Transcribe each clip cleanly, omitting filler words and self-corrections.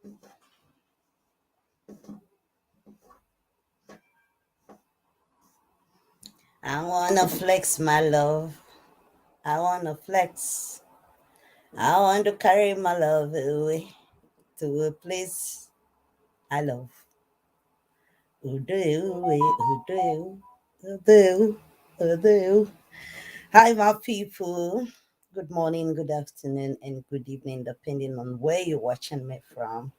I wanna flex my love. I wanna flex. I want to carry my love away to a place I love. Udo, udo, udo, udo. Hi, my people. Good morning, good afternoon, and good evening, depending on where you're watching me from.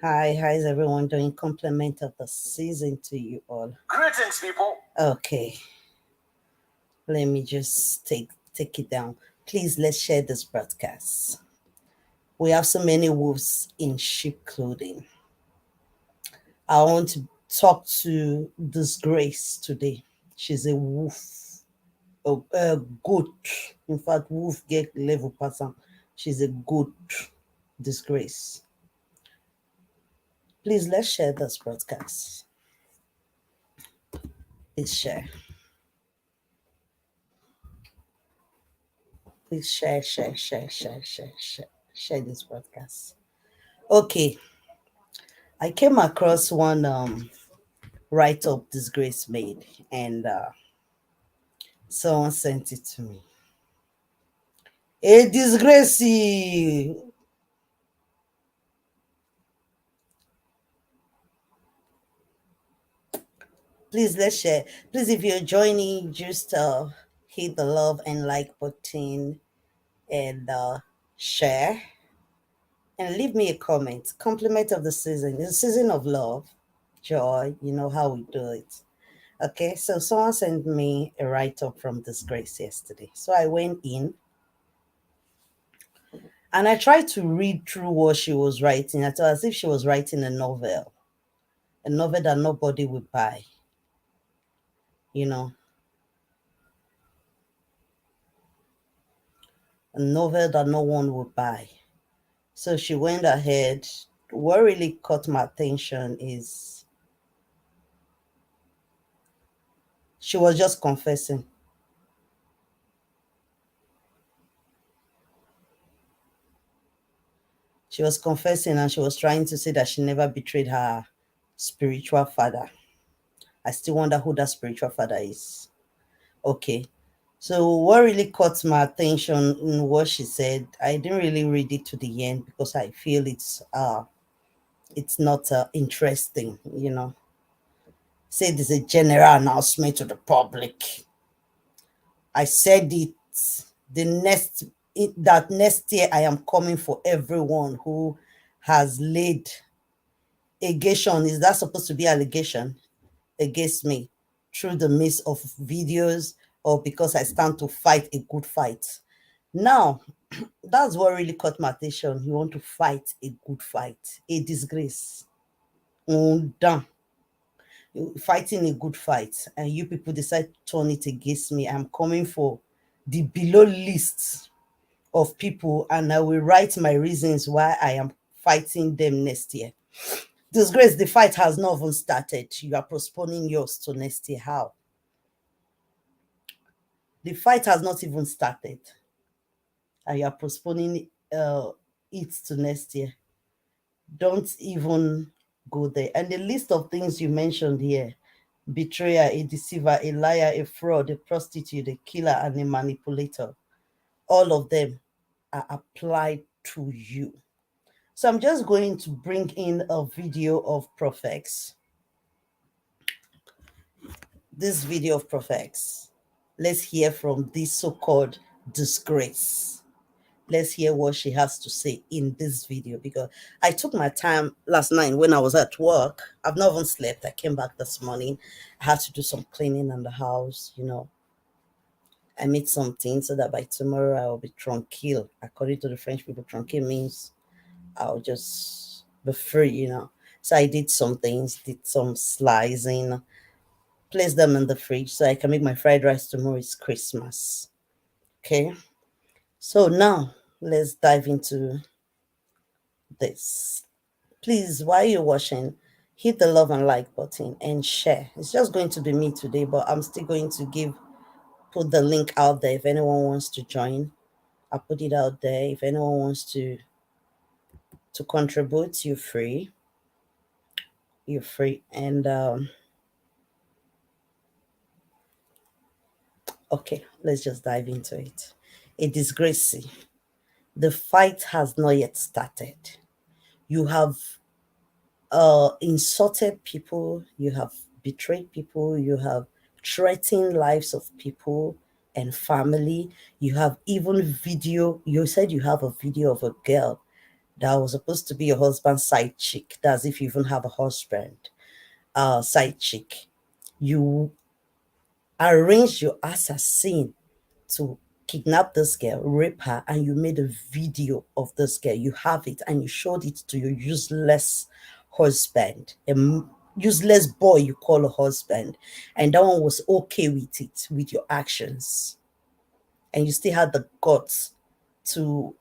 Hi, how's everyone doing? Compliment of the season to you all. Greetings, people. Okay, let me just take it down. Please, let's share this broadcast. We have so many wolves in sheep clothing. I want to talk to this Grace today. She's a wolf, a goat. In fact, wolf get level person. She's a goat. Disgrace. Please, let's share this broadcast. Please share. Please share this broadcast. Okay, I came across one write-up Disgrace made, and someone sent it to me. A disgrace. Please let's share. Please, if you're joining, just hit the love and like button and share and leave me a comment. Compliment of the season. It's a season of love, joy. You know how we do it. Okay, so someone sent me a write-up from Disgrace yesterday. So I went in and I tried to read through what she was writing. I thought as if she was writing a novel that nobody would buy, you know, a novel that no one would buy. So she went ahead. What really caught my attention is she was just confessing. She was confessing and she was trying to say that she never betrayed her spiritual father. I still wonder who that spiritual father is. Okay. So what really caught my attention in what she said, I didn't really read it to the end because I feel it's not interesting, you know. Say there's a general announcement to the public. I said it that next year I am coming for everyone who has laid allegation. Is that supposed to be allegation against me through the midst of videos or because I stand to fight a good fight? Now, that's what really caught my attention. You want to fight a good fight, a disgrace. Done. Fighting a good fight, and you people decide to turn it against me. I'm coming for the below list of people, and I will write my reasons why I am fighting them next year. Disgrace, the fight has not even started. You are postponing yours to next year. How? The fight has not even started, and you are postponing it to next year. Don't even go there. And the list of things you mentioned here: betrayer, a deceiver, a liar, a fraud, a prostitute, a killer, and a manipulator. All of them are applied to you. So I'm just going to bring in a video of prophets. This video of prophets. Let's hear from this so-called disgrace. Let's hear what she has to say in this video, because I took my time last night when I was at work. I've not even slept. I came back this morning. I had to do some cleaning in the house, you know. I made something so that by tomorrow I will be tranquil. According to the French people, tranquil means I'll just be free, you know. So I did some things, did some slicing, placed them in the fridge so I can make my fried rice tomorrow. It's Christmas. Okay. So now let's dive into this. Please, while you're watching, hit the love and like button and share. It's just going to be me today, but I'm still going to put the link out there if anyone wants to join. I'll put it out there if anyone wants to to contribute, you're free. You're free. And okay, let's just dive into it. A disgrace. The fight has not yet started. You have insulted people, you have betrayed people, you have threatened lives of people and family. You have even video. You said you have a video of a girl that was supposed to be your husband's side chick. That's if you even have a husband, side chick. You arranged your assassin to kidnap this girl, rape her, and you made a video of this girl. You have it and you showed it to your useless husband, useless boy you call a husband, and that one was okay with it, with your actions. And you still had the guts to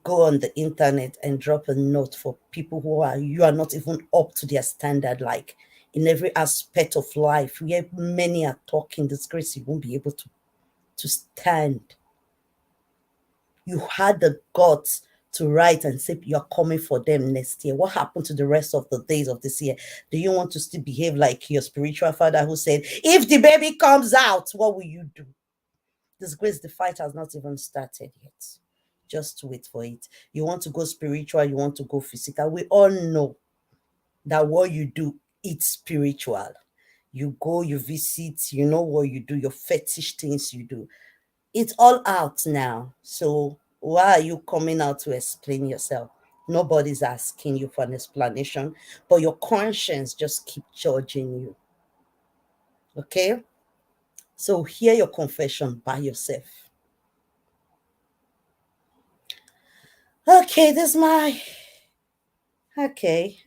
go on the internet and drop a note for people who are, you are not even up to their standard, like in every aspect of life where many are talking disgrace, you won't be able to stand. You had the guts to write and say you're coming for them next year. What happened to the rest of the days of this year? Do you want to still behave like your spiritual father who said, if the baby comes out, what will you do? Disgrace, the fight has not even started yet. Just wait for it. You want to go spiritual, you want to go physical. We all know that what you do, it's spiritual. You go, you visit, you know what you do, your fetish things you do. It's all out now. So why are you coming out to explain yourself? Nobody's asking you for an explanation, but your conscience just keep judging you. Okay? So hear your confession by yourself. Okay, this is my okay.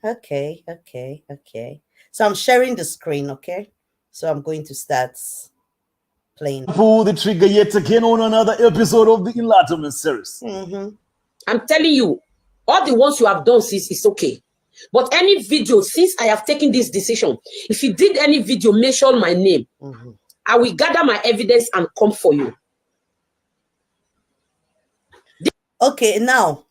So I'm sharing the screen, okay? So I'm going to start playing. Pull the trigger yet again on another episode of the Enlightenment series. I'm telling you, all the ones you have done, sis, is okay. But any video, since I have taken this decision, if you did any video, mention my name. I will gather my evidence and come for you. Okay, now,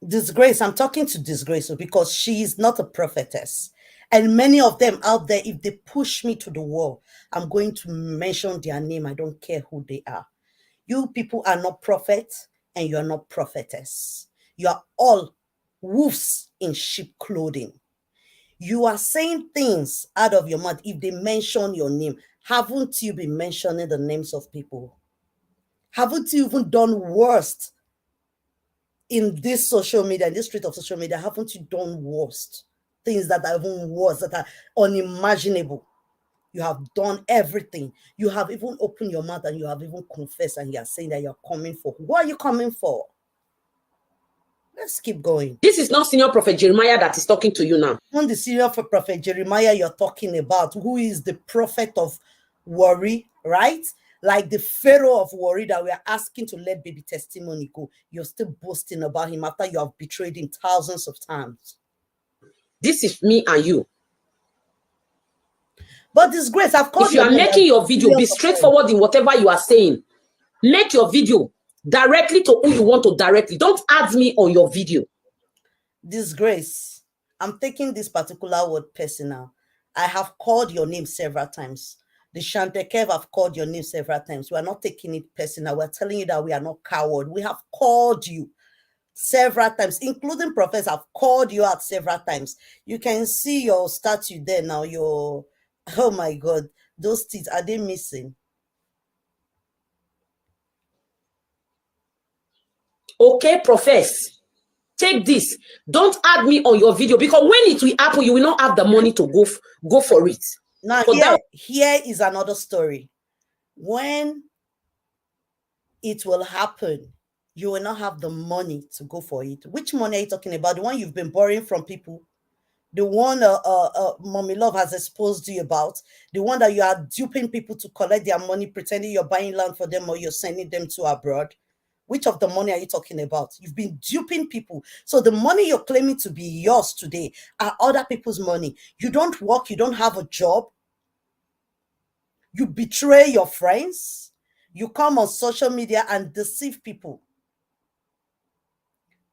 Disgrace, I'm talking to Disgrace because she is not a prophetess. And many of them out there, if they push me to the wall, I'm going to mention their name. I don't care who they are. You people are not prophets and you're not prophetess. You are all wolves in sheep clothing. You are saying things out of your mouth if they mention your name. Haven't you been mentioning the names of people? Haven't you even done worst in this social media, in this street of social media? Haven't you done worst? Things that are even worse, that are unimaginable. You have done everything. You have even opened your mouth and you have even confessed and you are saying that you're coming for. What are you coming for? Let's keep going. This is not Senior Prophet Jeremiah that is talking to you now. On the Senior Prophet Jeremiah you're talking about, who is the prophet of worry, right? Like the Pharaoh of worry that we are asking to let baby testimony go. You're still boasting about him after you have betrayed him thousands of times. This is me and you. But Disgrace, I've called if you are making your video, be straightforward in whatever you are saying. Make your video directly to who you want to directly. Don't add me on your video. Disgrace, I'm taking this particular word personal. I have called your name several times. The Shantekev have called your name several times. We are not taking it personal. We're telling you that we are not coward. We have called you several times, including prophets have called you out several times. You can see your statue there now. Your, oh my God, those teeth, are they missing? Okay, profess. Take this. Don't add me on your video because when it will happen, you will not have the money to go for it. Now, here is another story. When it will happen, you will not have the money to go for it. Which money are you talking about? The one you've been borrowing from people? The one Mommy Love has exposed you about? The one that you are duping people to collect their money, pretending you're buying land for them or you're sending them to abroad? Which of the money are you talking about? You've been duping people. So the money you're claiming to be yours today are other people's money. You don't work, you don't have a job. You betray your friends. You come on social media and deceive people,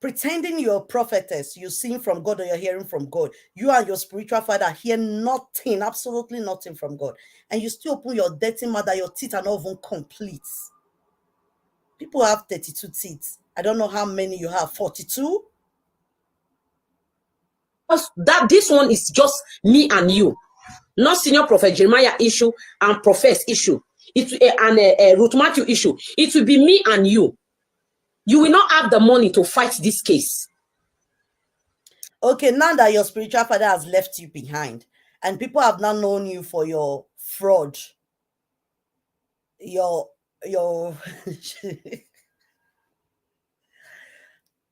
pretending you're a prophetess, you're seeing from God or you're hearing from God. You and your spiritual father hear nothing, absolutely nothing from God. And you still open your dirty mouth that your teeth are not even complete. People have 32 teeth. I don't know how many you have. 42? That this one is just me and you. Not Senior Prophet Jeremiah issue and Prophet's issue. And Ruth Matthew issue. It will be me and you. You will not have the money to fight this case. Okay, now that your spiritual father has left you behind and people have now known you for your fraud, your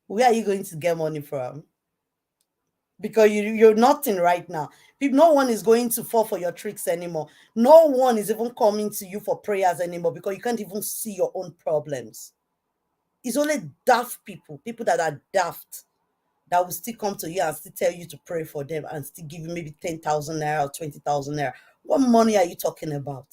where are you going to get money from? Because you're nothing right now. No one is going to fall for your tricks anymore. No one is even coming to you for prayers anymore because you can't even see your own problems. It's only daft people that are daft, that will still come to you and still tell you to pray for them and still give you maybe 10,000 naira or 20,000 naira. What money are you talking about?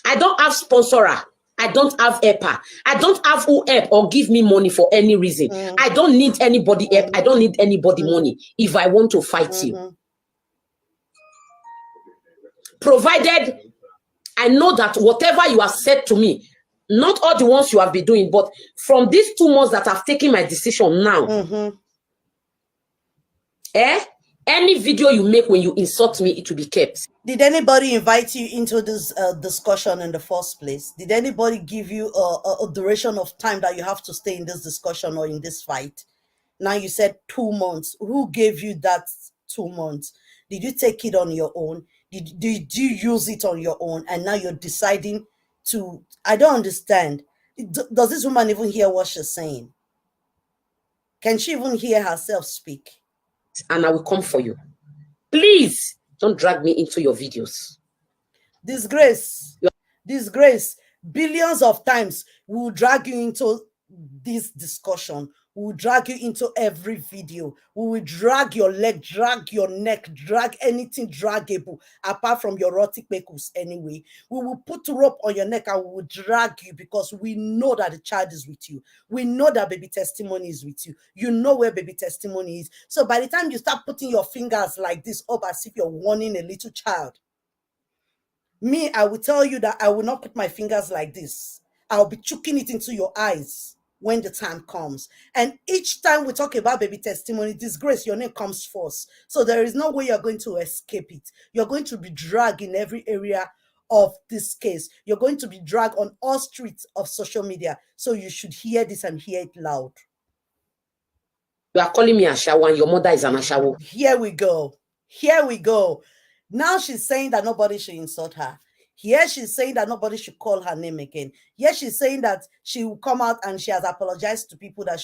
I don't have sponsorer. I don't have helper. I don't have who help or give me money for any reason. I don't need anybody help. I don't need anybody money if I want to fight you. Provided I know that whatever you have said to me, not all the ones you have been doing, but from these 2 months that I've taken my decision now, any video you make when you insult me, it will be kept. Did anybody invite you into this discussion in the first place? Did anybody give you a duration of time that you have to stay in this discussion or in this fight? Now you said 2 months. Who gave you that 2 months? Did you take it on your own? Did you use it on your own? And now you're deciding to... I don't understand. Does this woman even hear what she's saying? Can she even hear herself speak? And I will come for you. Please don't drag me into your videos. Disgrace. Billions of times we will drag you into this discussion. We will drag you into every video. We will drag your leg, drag your neck, drag anything draggable apart from your erotic pickles anyway. We will put rope on your neck and we will drag you because we know that the child is with you. We know that baby testimony is with you. You know where baby testimony is. So by the time you start putting your fingers like this up as if you're warning a little child, me, I will tell you that I will not put my fingers like this. I'll be chucking it into your eyes when the time comes. And each time we talk about baby testimony, disgrace, your name comes first. So there is no way you're going to escape it. You're going to be dragged in every area of this case. You're going to be dragged on all streets of social media. So you should hear this and hear it loud. You are calling me Ashawo and your mother is an Ashawo. Here we go. Here we go. Now she's saying that nobody should insult her. Here she's saying that nobody should call her name again. Here she's saying that she will come out and she has apologized to people that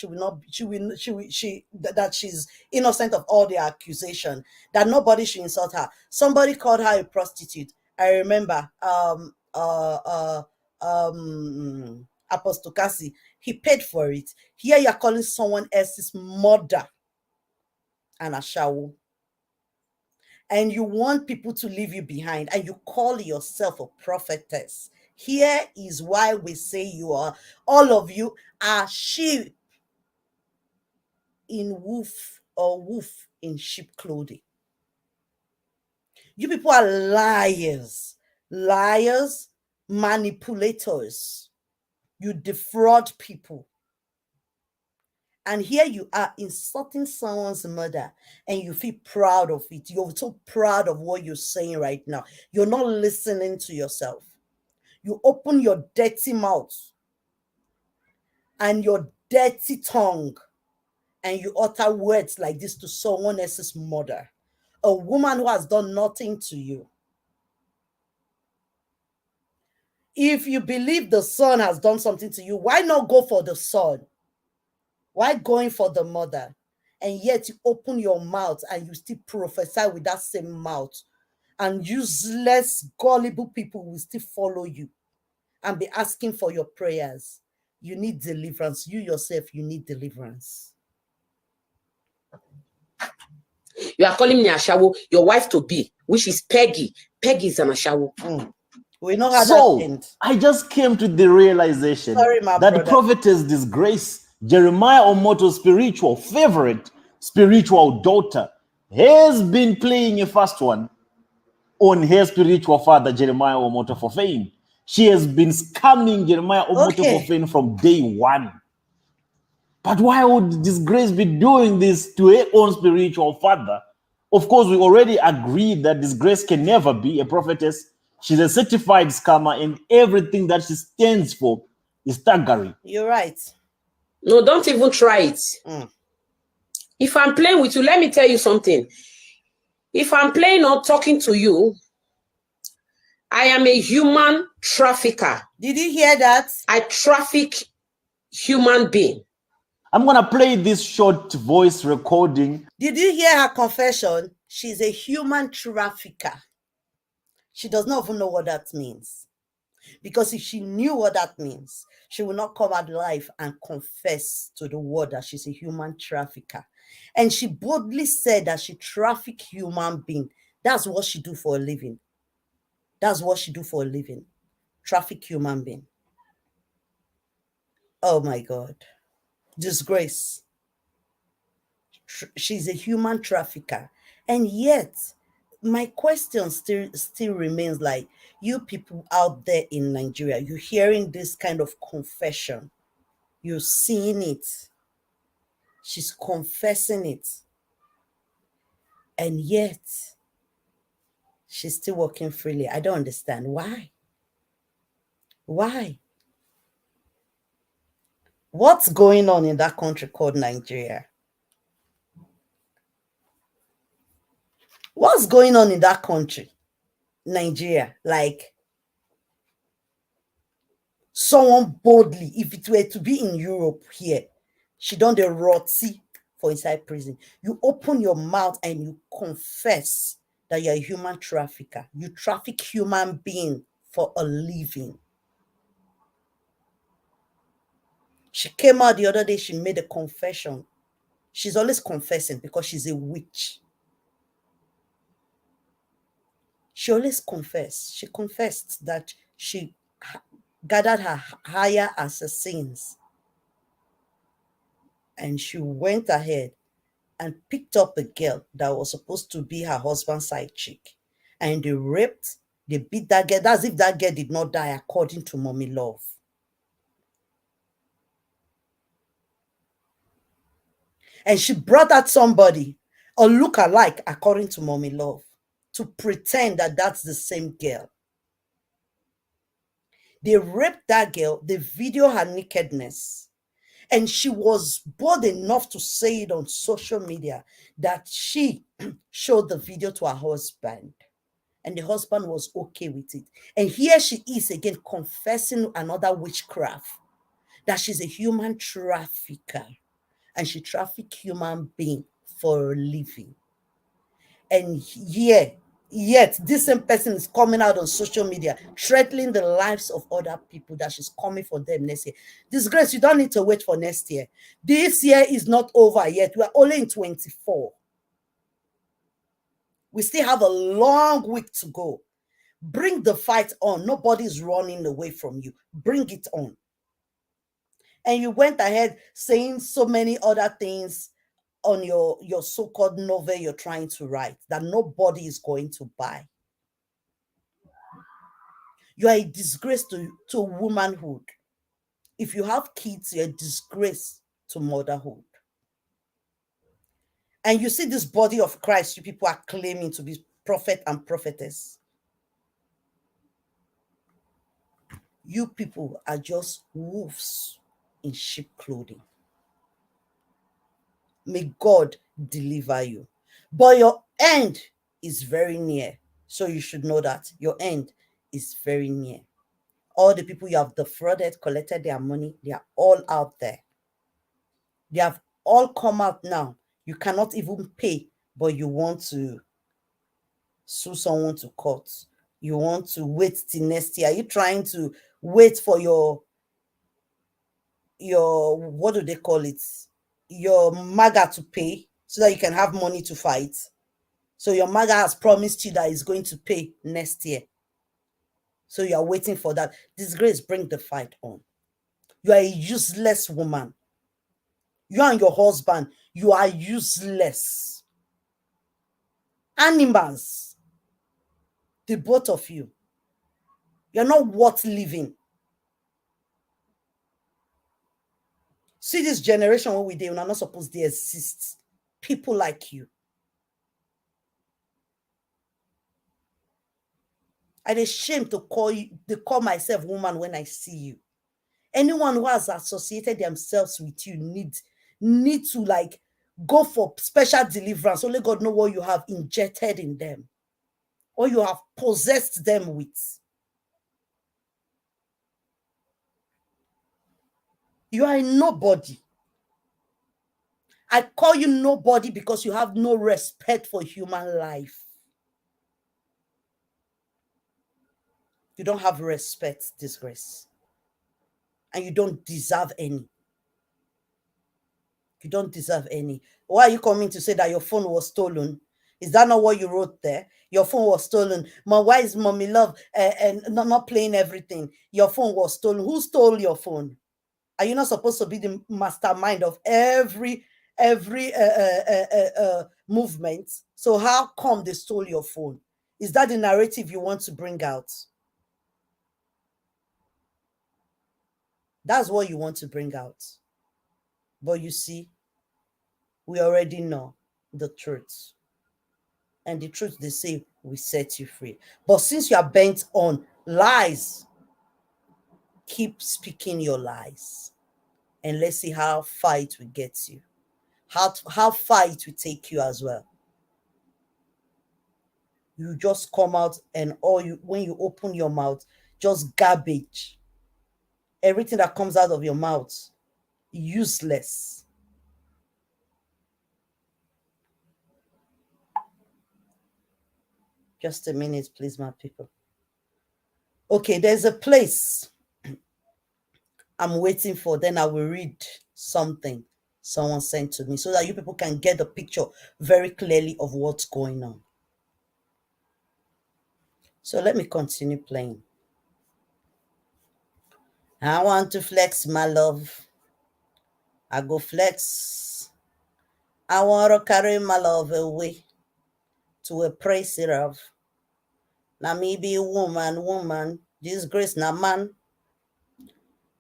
that she's innocent of all the accusation, that nobody should insult her. Somebody called her a prostitute. I remember Apostle Cassie, he paid for it. Here you're calling someone else's mother an Ashawo. And you want people to leave you behind, and you call yourself a prophetess. Here is why we say all of you are sheep in wolf in sheep clothing. You people are liars, manipulators. You defraud people. And here you are insulting someone's mother and you feel proud of it. You're so proud of what you're saying right now. You're not listening to yourself. You open your dirty mouth and your dirty tongue and you utter words like this to someone else's mother, a woman who has done nothing to you. If you believe the son has done something to you, why not go for the son? Why going for the mother? And yet you open your mouth and you still prophesy with that same mouth. And useless, gullible people will still follow you and be asking for your prayers. You need deliverance. You yourself, you need deliverance. You are calling me Ashawo, your wife to be, which is Peggy. Peggy is an Ashawo. We know how so that ends. I just came to the realization that the prophetess Disgrace Jeremiah Omoto's spiritual favorite, spiritual daughter, has been playing a fast one on her spiritual father, Jeremiah Omoto, for fame. She has been scamming Jeremiah Omoto for fame from day one. But why would Disgrace be doing this to her own spiritual father? Of course, we already agreed that Disgrace can never be a prophetess. She's a certified scammer, and everything that she stands for is staggering. You're right. No, don't even try it. If I'm playing with you, let me tell you something. If I'm playing or talking to you, I am a human trafficker. Did you hear that? I traffic human being. I'm going to play this short voice recording. Did you hear her confession? She's a human trafficker. She does not even know what that means. Because if she knew what that means, she will not come out live and confess to the world that she's a human trafficker. And she boldly said that she traffic human being. That's what she do for a living. That's what she do for a living. Traffic human being. Oh my God. Disgrace. She's a human trafficker. And yet, my question still remains like, you people out there in Nigeria, you're hearing this kind of confession. You're seeing it. She's confessing it. And yet, she's still walking freely. I don't understand. Why? Why? What's going on in that country called Nigeria? What's going on in that country, Nigeria? Like, someone boldly, if it were to be in Europe here, she done the roti for inside prison. You open your mouth and you confess that you're a human trafficker. You traffic human being for a living. She came out the other day, she made a confession. She's always confessing because she's a witch. She always confessed. She confessed that she gathered her higher assassins. And she went ahead and picked up a girl that was supposed to be her husband's side chick. And they raped, they beat that girl. That's if that girl did not die, according to Mommy Love. And she brought out somebody, a look-alike, according to Mommy Love, to pretend that that's the same girl. They raped that girl, they video her nakedness. And she was bold enough to say it on social media that she showed the video to her husband. And the husband was okay with it. And here she is again confessing another witchcraft, that she's a human trafficker. And she traffic human being for a living. And yet this same person is coming out on social media threatening the lives of other people, that she's coming for them next year. Disgrace, you don't need to wait for next year. This year is not over yet. We are only in 24. We still have a long week to go. Bring the fight on. Nobody's running away from you. Bring it on. And you went ahead saying so many other things on your so-called novel you're trying to write that nobody is going to buy. You are a disgrace to womanhood. If you have kids, you're a disgrace to motherhood. And you see this body of Christ, you people are claiming to be prophet and prophetess. You people are just wolves in sheep clothing. May God deliver you. But your end is very near. So you should know that your end is very near. All the people you have defrauded, collected their money, they are all out there. They have all come out now. You cannot even pay, but you want to sue someone to court. You want to wait till next year. Are you trying to wait for your what do they call it? Your MAGA to pay so that you can have money to fight? So your MAGA has promised you that it's going to pay next year. So you are waiting for that. Disgrace, bring the fight on. You are a useless woman. You and your husband, you are useless. Animals. The both of you. You're not worth living. See this generation where we are not supposed to exist. People like you. I'm ashamed to call myself woman when I see you. Anyone who has associated themselves with you need to like go for special deliverance. Only God knows what you have injected in them, or you have possessed them with. You are a nobody. I call you nobody because you have no respect for human life. You don't have respect, disgrace. And you don't deserve any. You don't deserve any. Why are you coming to say that your phone was stolen? Is that not what you wrote there? Your phone was stolen. Why is mommy love and not playing everything? Your phone was stolen. Who stole your phone? Are you not supposed to be the mastermind of every movement? So how come they stole your phone? Is that the narrative you want to bring out? That's what you want to bring out. But you see, we already know the truth. And the truth, they say, will set you free. But since you are bent on lies, keep speaking your lies. And let's see how far it will get you. How far it will take you as well. You just come out and when you open your mouth, just garbage. Everything that comes out of your mouth, useless. Just a minute, please, my people. Okay, there's a place I'm waiting for. Then I will read something someone sent to me so that you people can get the picture very clearly of what's going on. So let me continue playing. I want to flex my love. I go flex. I want to carry my love away to a place of. Now me be woman. Disgrace na man.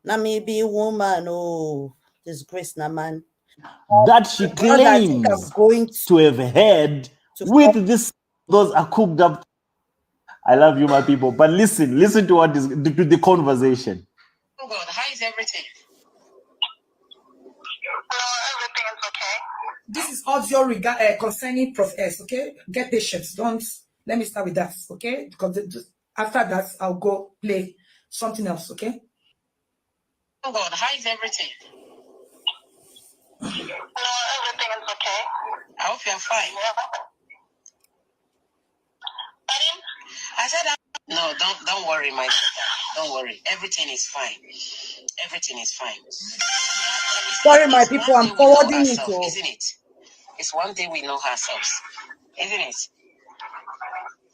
Now me be woman, oh, disgrace na man. That she I think I'm claims going to have had with this, those are cooked up. I love you, my people. But listen to what is the conversation. Oh God, how is everything? Everything is okay. This is audio concerning Prof S, okay? Get patience. Don't let me start with that, okay? Because after that, I'll go play something else, okay? Oh God, how is everything? Everything is okay. I hope you're fine. I said, no, don't worry, my sister. Don't worry. Everything is fine. Everything is fine. Sorry, my people, I'm forwarding it. Isn't it? It's one day we know ourselves, isn't it?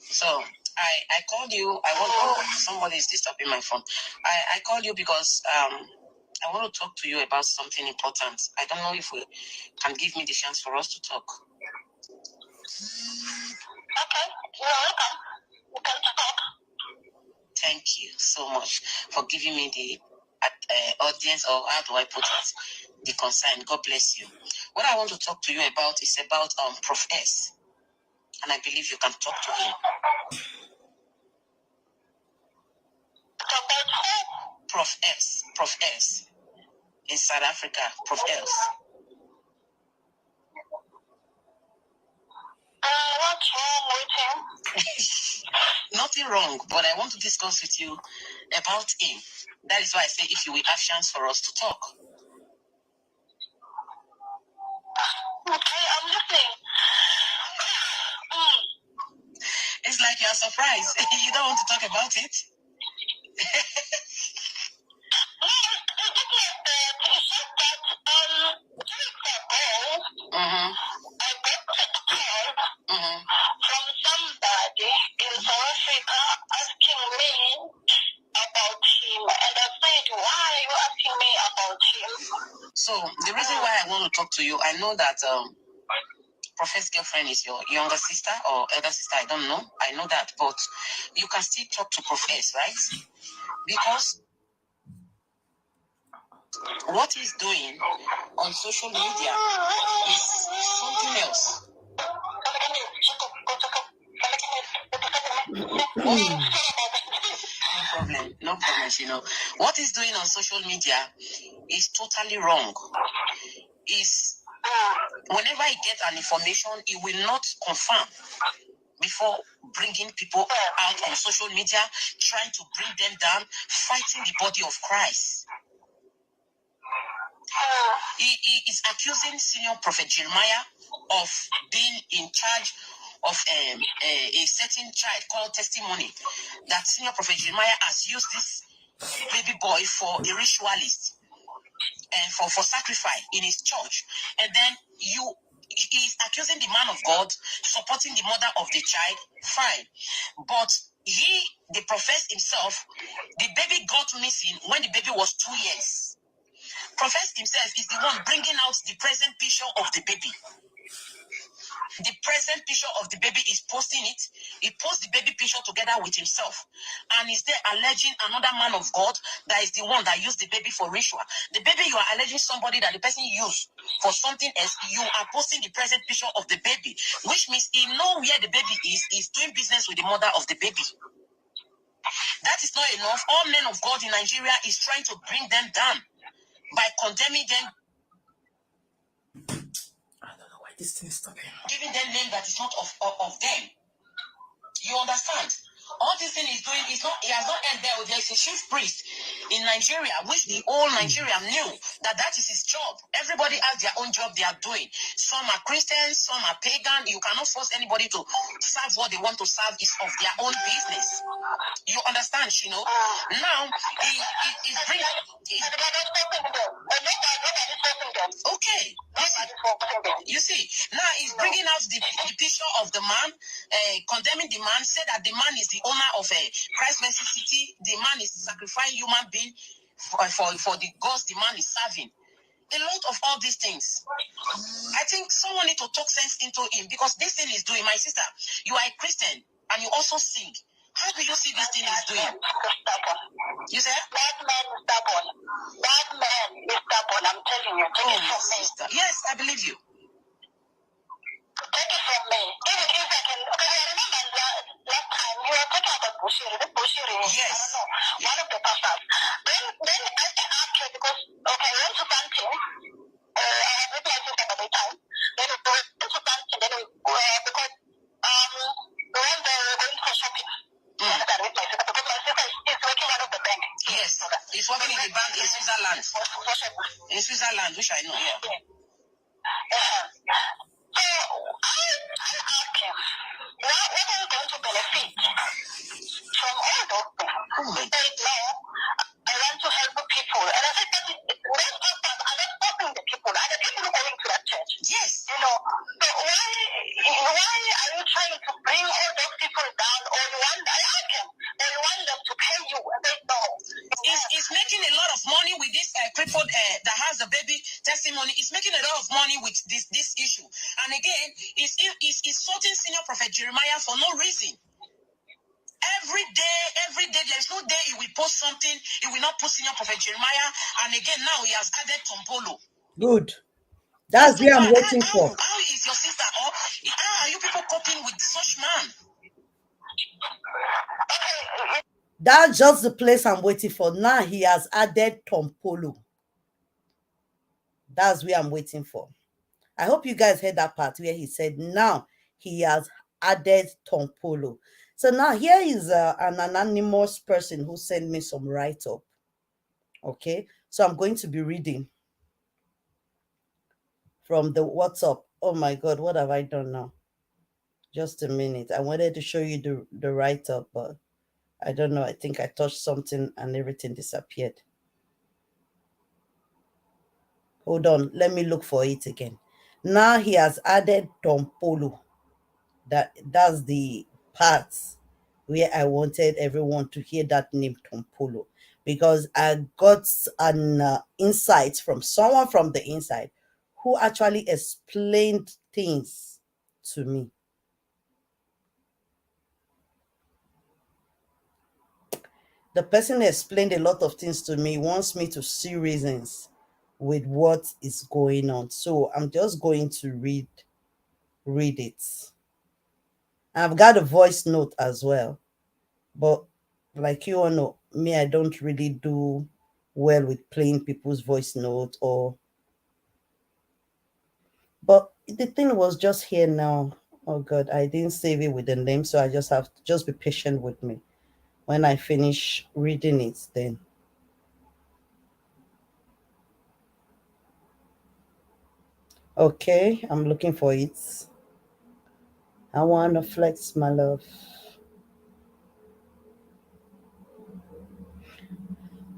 So I called you. Somebody is disturbing my phone. I called you because I want to talk to you about something important. I don't know if you can give me the chance for us to talk. Okay, you're welcome. We can talk. Thank you so much for giving me the audience, or how do I put it, the concern. God bless you. What I want to talk to you about is about Prof S, and I believe you can talk to him. About who? Prof S in South Africa. Prof S. What's wrong with him? Nothing wrong, but I want to discuss with you about him. That is why I say if you will have chance for us to talk. Okay, I'm listening. It's like you're surprised. You don't want to talk about it? I got a call from somebody in South Africa asking me about him, and I said, why are you asking me about him? So the reason why I want to talk to you. I know that Prophet's girlfriend is your younger sister or elder sister. I don't know. I know that, but you can still talk to Prophet, right? Because what he's doing on social media is something else. No problem, you know. What he's doing on social media is totally wrong. Is whenever he gets an information, he will not confirm before bringing people out on social media, trying to bring them down, fighting the body of Christ. He is accusing senior prophet Jeremiah of being in charge of a certain child called Testimony, that senior prophet Jeremiah has used this baby boy for a ritualist and for sacrifice in his church. And then he is accusing the man of God, supporting the mother of the child, fine. But the prophet himself, the baby got missing when the baby was 2 years. Prophet himself is the one bringing out the present picture of the baby. The present picture of the baby is posting it. He posts the baby picture together with himself. And is there alleging another man of God that is the one that used the baby for ritual? The baby you are alleging somebody that the person used for something else. You are posting the present picture of the baby, which means he knows where the baby is doing business with the mother of the baby. That is not enough. All men of God in Nigeria is trying to bring them down by condemning them. I don't know why this thing is stopping. Giving them name that is not of them. You understand? All this thing is doing is not, he has not ended there. There is a chief priest in Nigeria, which the whole Nigeria knew that is his job. Everybody has their own job they are doing. Some are Christians, some are pagan. You cannot force anybody to serve what they want to serve. Is of their own business. You understand, Shino? Now, he brings... Okay. You see, now he's bringing out the picture of the man, condemning the man, said that the man is the owner of Christ Mercy City. The man is sacrificing human being for the gods the man is serving. A lot of all these things. I think someone need to talk sense into him, because this thing is doing. My sister, you are a Christian and you also sing. How do you see this thing is doing? You say? That man is stubborn. That man is stubborn, I'm telling you. Take it from me. Sister. Yes, I believe you. Take it from me. If I can, okay, I remember last time you were talking about Bushiri. This Bushiri, yes. I don't know, one of the pastors. Then I asked you because, okay, I went to Banting. I had with my sister at the time. Then we went to Banting. Then we, because we went there, we were going for shopping. Because my sister is working out of the bank. Yes, he's working in the bank in Switzerland. In Switzerland, which I know, yeah. So I asked him, what are you going to benefit from all those things? He said, no, I want to help the people. And I said, but those pastors are not helping the people. Are the people going to that church? Yes. You know, so why are you trying to bring all those people down? Or you want, I asked him, or you want them to pay you? And they no. It's making a lot of money with this crippled that has the baby testimony. It's making a lot of money with this issue. And again, it's insulting senior prophet Jeremiah for no reason. Every day, there's no day he will post something, he will not post senior prophet Jeremiah. And again, now he has added Tompolo. Good. That's what I'm waiting for. How is your sister? Or how are you people coping with such man? That's just the place I'm waiting for. Now he has added Tompolo. That's where I'm waiting for. I hope you guys heard that part where he said now he has added Tompolo. So now here is an anonymous person who sent me some write-up. Okay, so I'm going to be reading from the WhatsApp. Oh my God, what have I done now? Just a minute. I wanted to show you the write-up, but I don't know. I think I touched something and everything disappeared. Hold on. Let me look for it again. Now he has added Tompolo. That's the part where I wanted everyone to hear that name, Tompolo, because I got an insight from someone from the inside who actually explained things to me. The person explained a lot of things to me, wants me to see reasons with what is going on. So I'm just going to read it. I've got a voice note as well. But like you all know, me, I don't really do well with playing people's voice note or but the thing was just here now. Oh god, I didn't save it with the name, so I just have to just be patient with me. When I finish reading it, then okay, I'm looking for it. I wanna flex my love.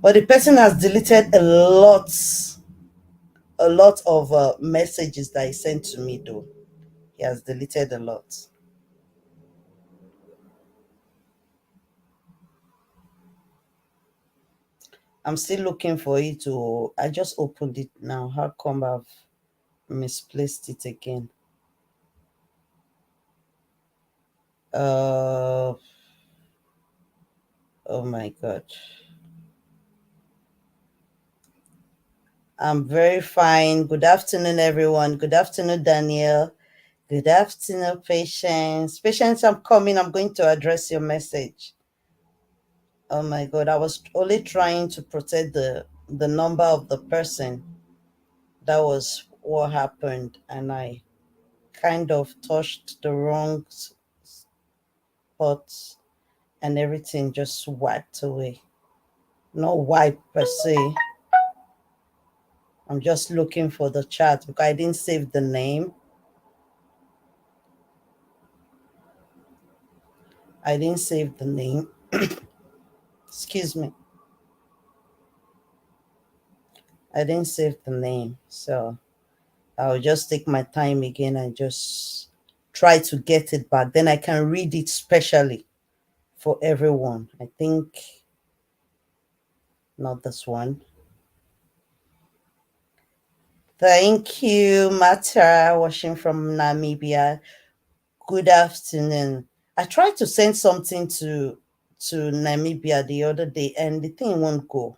But the person has deleted a lot of messages that he sent to me though. He has deleted a lot. I'm still looking for it to. I just opened it now. How come I've misplaced it again? Uh oh my god. I'm very fine. Good afternoon, everyone. Good afternoon, Daniel. Good afternoon, Patience. Patience, I'm coming. I'm going to address your message. Oh my god, I was only trying to protect the number of the person. That was what happened, and I kind of touched the wrong spot, and everything just wiped away. Not wiped per se. I'm just looking for the chat because I didn't save the name. I didn't save the name. Excuse me. I didn't save the name. So I'll just take my time again and just try to get it back. Then I can read it specially for everyone. I think not this one. Thank you, Mata, watching from Namibia. Good afternoon. I tried to send something to Namibia the other day and the thing won't go.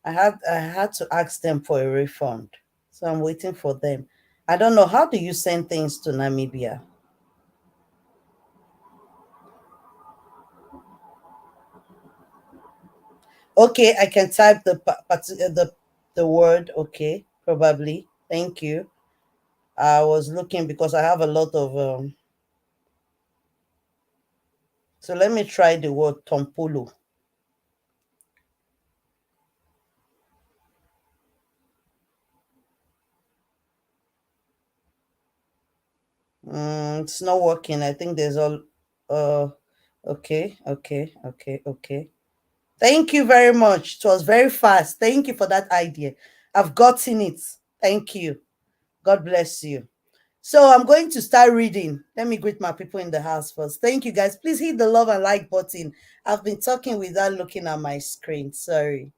I had to ask them for a refund. So I'm waiting for them. I don't know, how do you send things to Namibia? Okay, I can type the word. Okay, probably. Thank you. I was looking because I have a lot of so let me try the word Tompulu. It's not working. I think there's all uh okay. Thank you very much. It was very fast. Thank you for that idea. I've gotten it. Thank you. God bless you. So I'm going to start reading. Let me greet my people in the house first. Thank you guys. Please hit the love and like button. I've been talking without looking at my screen. Sorry.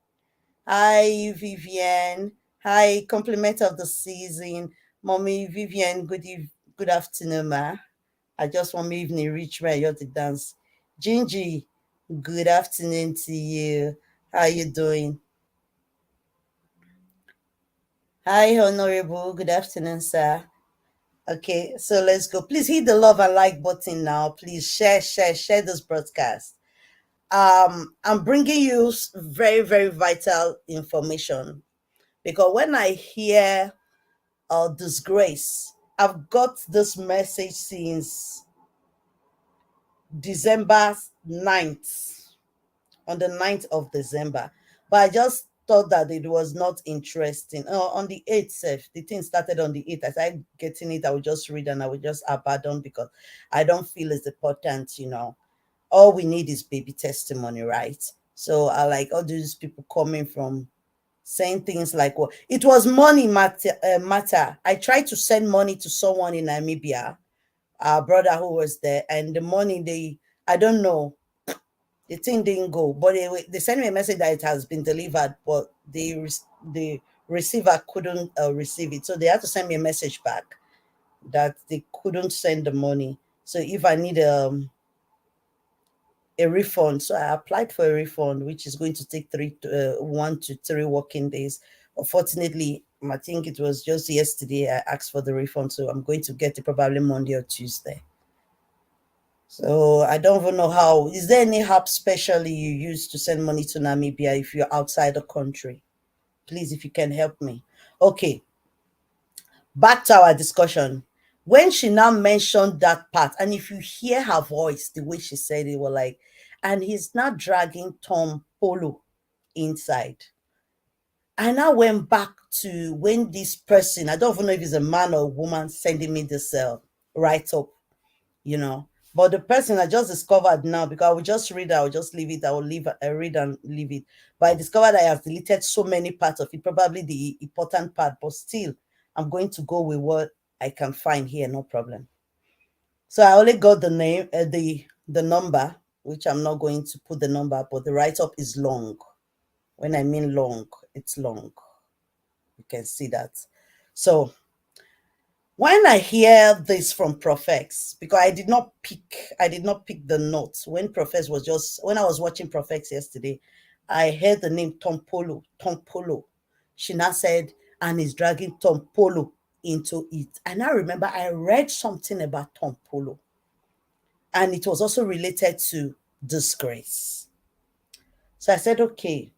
Hi, Vivian. Hi, compliment of the season. Mommy Vivian, good afternoon, ma. I just want me evening reach where you're to dance. Gingy, good afternoon to you. How you doing? Hi, Honorable. Good afternoon, sir. Okay, so let's go. Please hit the love and like button now. Please share this broadcast. I'm bringing you very, very vital information because when I hear disgrace, I've got this message since December 9th, on the 9th of December. But I just thought that it was not interesting. On the 8th, the thing started on the 8th. As I getting it, I would just read and I would just abandon because I don't feel it's important. All we need is baby testimony, right? So I like all these people coming from saying things like, well, it was money matter. I tried to send money to someone in Namibia, our brother who was there, and the money I don't know, the thing didn't go, but they sent me a message that it has been delivered, but the receiver couldn't receive it. So they had to send me a message back that they couldn't send the money. So if I need a refund, so I applied for a refund, which is going to take 1 to 3 working days. Unfortunately, I think it was just yesterday I asked for the refund, so I'm going to get it probably Monday or Tuesday. So I don't even know how. Is there any app specially you use to send money to Namibia if you're outside the country? Please, if you can help me. Okay, back to our discussion. When she now mentioned that part, and if you hear her voice, the way she said it, was like, and he's not dragging Tom Polo inside. I now went back to when this person, I don't even know if it's a man or a woman, sending me this write up, you know. But the person I just discovered now, because I will just read it, I will just leave it, I will leave I read and leave it. But I discovered I have deleted so many parts of it, probably the important part, but still, I'm going to go with what I can find here, no problem. So I only got the name, the number, which I'm not going to put the number, but the write-up is long. When I mean long, it's long. You can see that. So when I hear this from Profex, because I did not pick the notes when Profex was just, when I was watching Profex yesterday, I heard the name Tom Polo. She now said, and is dragging Tom Polo into it. And I remember I read something about Tom Polo, and it was also related to disgrace. So I said, okay,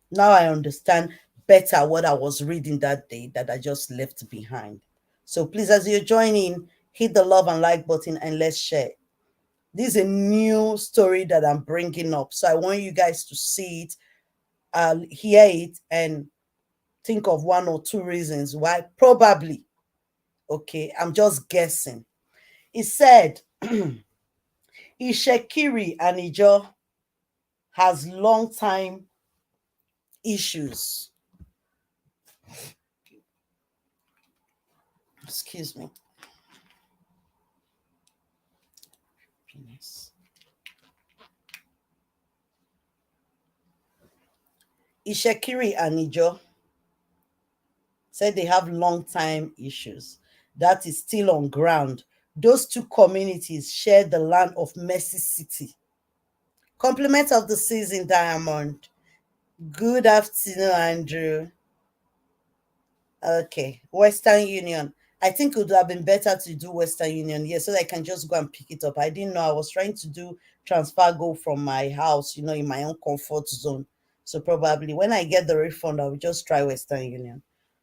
now I understand better what I was reading that day that I just left behind. So please, as you're joining, hit the love and like button and let's share. This is a new story that I'm bringing up. So I want you guys to see it, hear it, and think of 1 or 2 reasons why. Probably, okay, I'm just guessing. He said, Ishekiri and Ijo has long time issues. Excuse me. Penis. Ishekiri and Ijo said they have long time issues. That is still on ground. Those 2 communities share the land of Mercy City. Compliment of the season, Diamond. Good afternoon, Andrew. Okay, Western Union. I think it would have been better to do Western Union, yes, so that I can just go and pick it up. I didn't know I was trying to do transfer go from my house, in my own comfort zone. So probably when I get the refund, I will just try Western Union.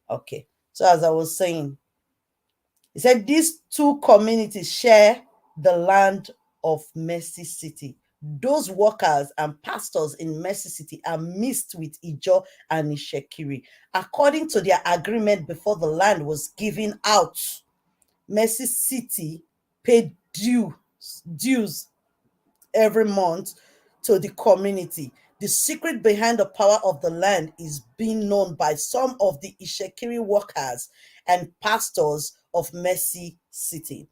Okay. So as I was saying, he said these 2 communities share the land of Mercy City. Those workers and pastors in Mercy City are mixed with Ijo and Ishekiri. According to their agreement before the land was given out, Mercy City paid dues every month to the community. The secret behind the power of the land is being known by some of the Ishekiri workers and pastors of Mercy City.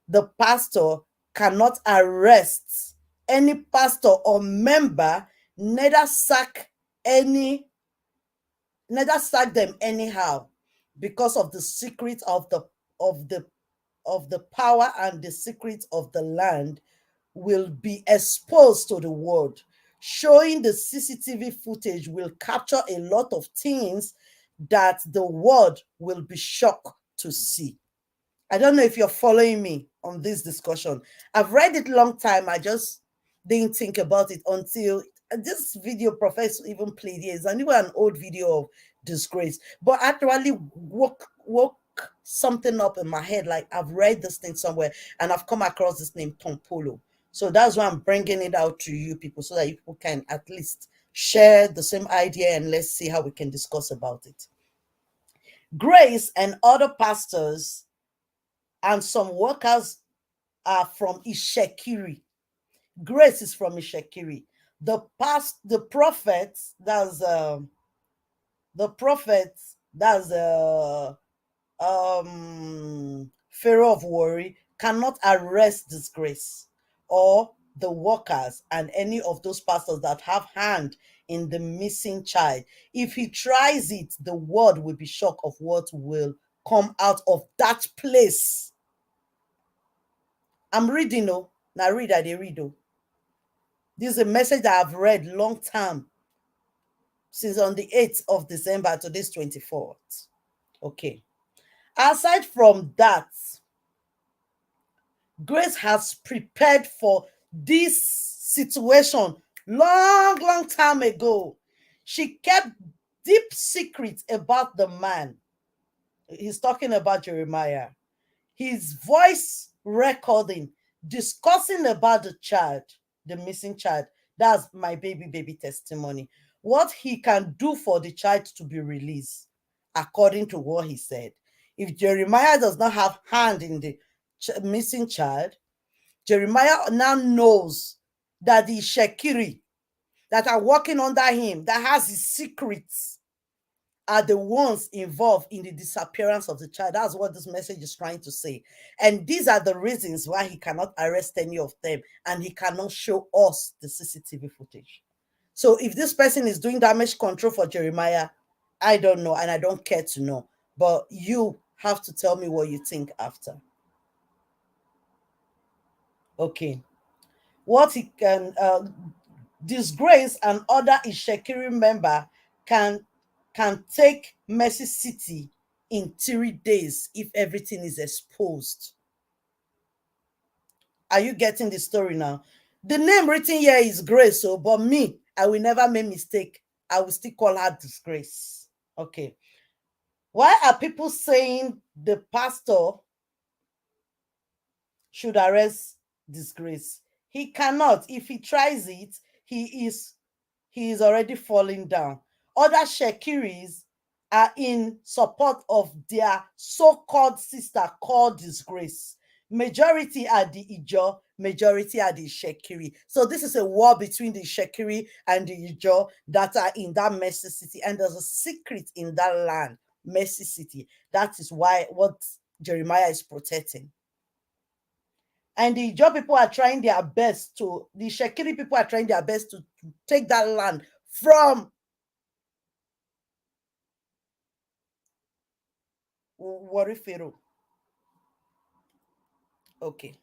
The pastor cannot arrest any pastor or member, neither sack them anyhow, because of the secret of the power and the secret of the land will be exposed to the world. Showing the CCTV footage will capture a lot of things that the world will be shocked to see. I don't know if you're following me on this discussion. I've read it long time. I just didn't think about it until this video Professor even played here. It's an old video of disgrace, but actually woke something up in my head. Like I've read this thing somewhere and I've come across this name Tom Polo. So that's why I'm bringing it out to you people, so that you people can at least share the same idea and let's see how we can discuss about it. Grace and other pastors and some workers are from Ishekiri. Grace is from Ishekiri. The prophet, that's Pharaoh of Worry, cannot arrest disgrace or the workers and any of those pastors that have hand in the missing child. If he tries it, the world will be shocked of what will come out of that place. I'm reading, oh. Now read, I dey read, oh. This is a message that I've read long time, since on the 8th of December to this 24th. Okay. Aside from that, Grace has prepared for this situation long time ago. She kept deep secrets about the man. He's talking about Jeremiah. His voice recording, discussing about the child, the missing child. That's my baby testimony. What he can do for the child to be released, according to what he said. If Jeremiah does not have hand in the missing child, Jeremiah now knows that the Shekiri that are working under him, that has his secrets, are the ones involved in the disappearance of the child. That's what this message is trying to say. And these are the reasons why he cannot arrest any of them, and he cannot show us the CCTV footage. So if this person is doing damage control for Jeremiah, I don't know, and I don't care to know. But you have to tell me what you think after. Okay. What he can disgrace and other Ishekiri member can take Mercy City in 3 days if everything is exposed. Are you getting the story now? The name written here is Grace, so but me, I will never make mistake. I will still call her Disgrace. Okay. Why are people saying the pastor should arrest Disgrace? He cannot. If he tries it, he is already falling down. Other Shekiris are in support of their so-called sister called Disgrace. Majority are the Ijo, majority are the Shekiri. So this is a war between the Shekiri and the Ijo that are in that Mercy City. And there's a secret in that land, Mercy City. That is why what Jeremiah is protecting. And the Ijo people are trying their best to, the Shekiri people are trying their best to take that land from Warifero. Okay.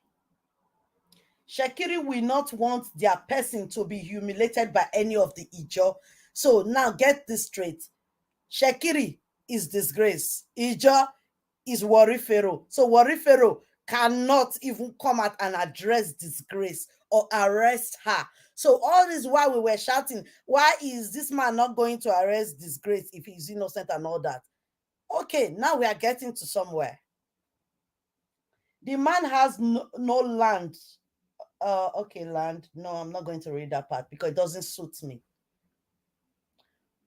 Shekiri will not want their person to be humiliated by any of the Ijo. So now get this straight. Shekiri is Disgrace. Ijo is Warifero. So Warifero cannot even come out and address Disgrace or arrest her. So all this while we were shouting, why is this man not going to arrest Disgrace if he's innocent and all that? Okay, now we are getting to somewhere. The man has no land. Okay, land. No, I'm not going to read that part because it doesn't suit me.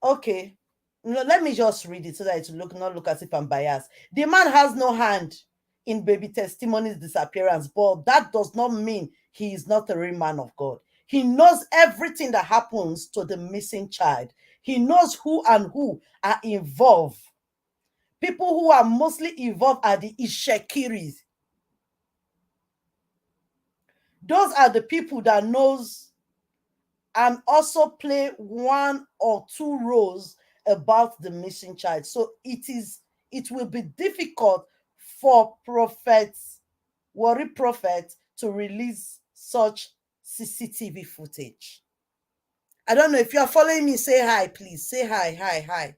Okay, no, let me just read it so that it will not look as if I'm biased. The man has no hand in baby testimony's disappearance, but that does not mean he is not a real man of God. He knows everything that happens to the missing child. He knows who and who are involved. People who are mostly involved are the Ishekiris. Those are the people that knows and also play 1 or 2 roles about the missing child. So it will be difficult for worry prophet to release such CCTV footage. I don't know if you are following me. Say hi, please. Say hi.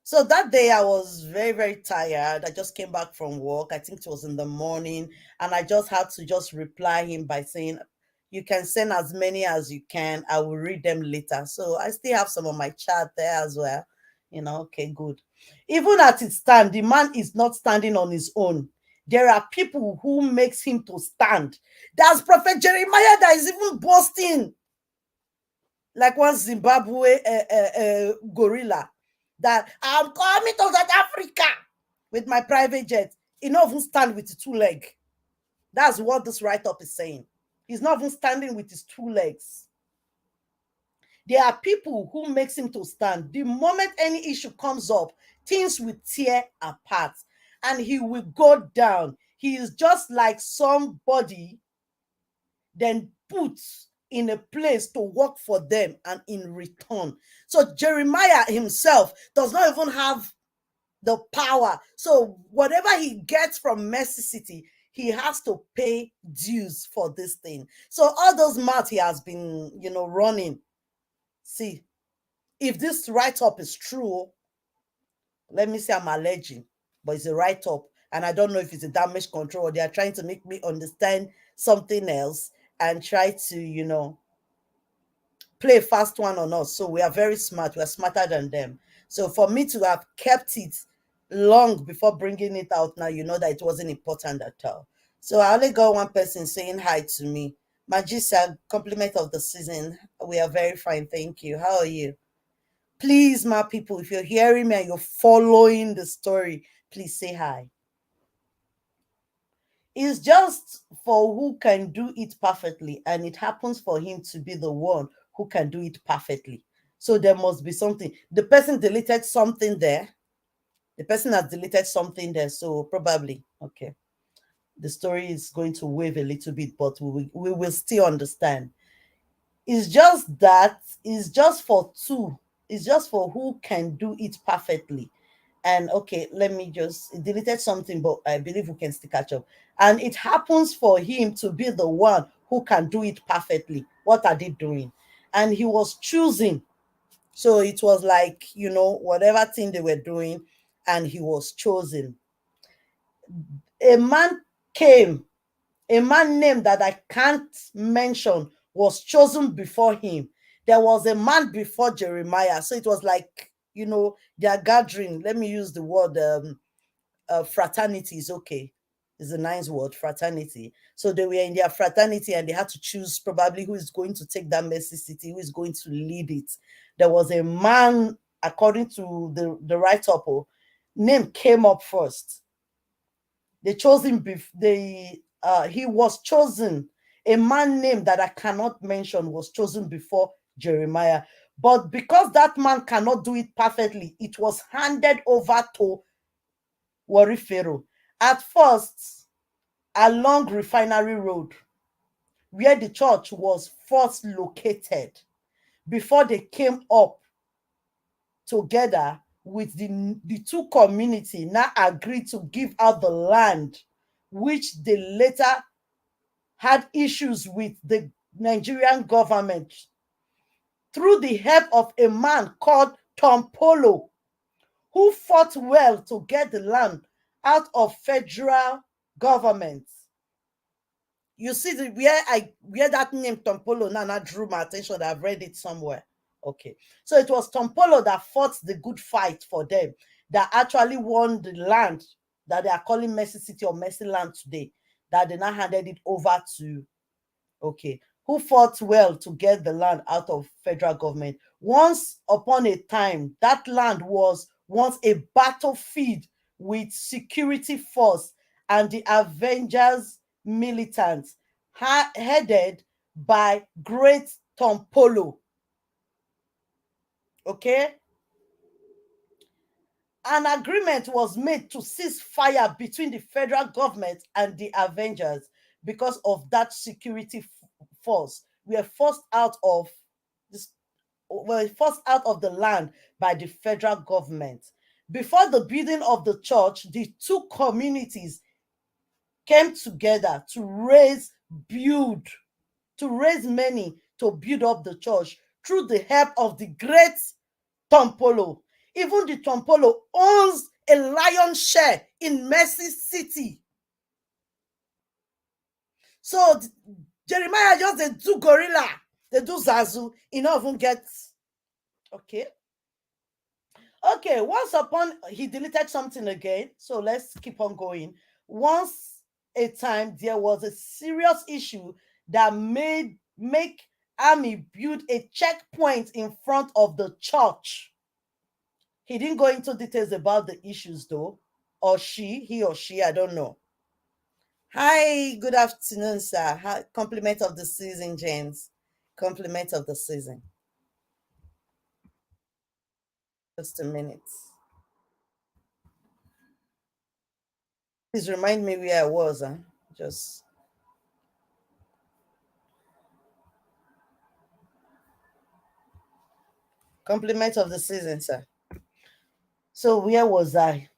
So that day I was very tired. I just came back from work. I think it was in the morning. And I just had to just reply him by saying, you can send as many as you can. I will read them later. So I still have some of my chat there as well. Okay, good. Even at its stand, the man is not standing on his own. There are people who makes him to stand. There's Prophet Jeremiah that is even boasting like one Zimbabwe gorilla that I'm coming to South Africa with my private jet. He not even stand with his 2 legs. That's what this write-up is saying. He's not even standing with his 2 legs. There are people who makes him to stand. The moment any issue comes up, things will tear apart and he will go down. He is just like somebody then put in a place to work for them and in return. So Jeremiah himself does not even have the power. So whatever he gets from Mercy City, he has to pay dues for this thing. So all those math he has been, running. See, if this write-up is true, let me say I'm alleging, but it's a write-up. And I don't know if it's a damage control or they are trying to make me understand something else and try to, play a fast one on us. So we are very smart. We are smarter than them. So for me to have kept it long before bringing it out now, you know that it wasn't important at all. So I only got one person saying hi to me. Magisa, compliment of the season. We are very fine. Thank you. How are you? Please, my people, if you're hearing me and you're following the story, please say hi. It's just for who can do it perfectly, and it happens for him to be the one who can do it perfectly. So there must be something. The person deleted something there. The person has deleted something there, so probably okay. The story is going to wave a little bit, but we will still understand. It's just that it's just for two. It's just for who can do it perfectly. And okay, let me just it deleted something, but I believe we can still catch up. And it happens for him to be the one who can do it perfectly. What are they doing? And he was choosing. So it was like, whatever thing they were doing, and he was chosen. A man came, a man named that I can't mention was chosen before him. There was a man before Jeremiah. So it was like, their gathering. Let me use the word fraternity is okay. Is a nice word, fraternity. So they were in their fraternity and they had to choose probably who is going to take that Mercy City, who is going to lead it. There was a man, according to the write-up, name came up first. They chose him. He was chosen. A man named that I cannot mention was chosen before Jeremiah. But because that man cannot do it perfectly, it was handed over to Warifero. At first, along Refinery Road, where the church was first located, before they came up together with the two community now agreed to give out the land, which they later had issues with the Nigerian government through the help of a man called Tom Polo, who fought well to get the land out of federal government. You see where that name Tompolo now drew my attention. I've read it somewhere. Okay. So it was Tompolo that fought the good fight for them, that actually won the land that they are calling Mercy City or Mercy Land today, that they now handed it over to, okay, who fought well to get the land out of federal government. Once upon a time, that land was once a battlefield with security force and the Avengers militants headed by Great Tompolo. Okay? An agreement was made to cease fire between the federal government and the Avengers because of that security force. We are forced out of this, were forced out of the land by the federal government. Before the building of the church, the two communities came together to raise money to build up the church through the help of the great Tompolo. Even the Tompolo owns a lion's share in Mercy City. So Jeremiah just they do gorilla, they do zazu, he not even get okay. Okay, once upon he deleted something again, so let's keep on going. Once a time there was a serious issue that make army build a checkpoint in front of the church. He didn't go into details about the issues though, or he or she, I don't know. Hi, good afternoon, sir. Compliment of the season, James. Compliment of the season. Just a minute. Please remind me where I was. Just Compliment of the season, sir. So where was I?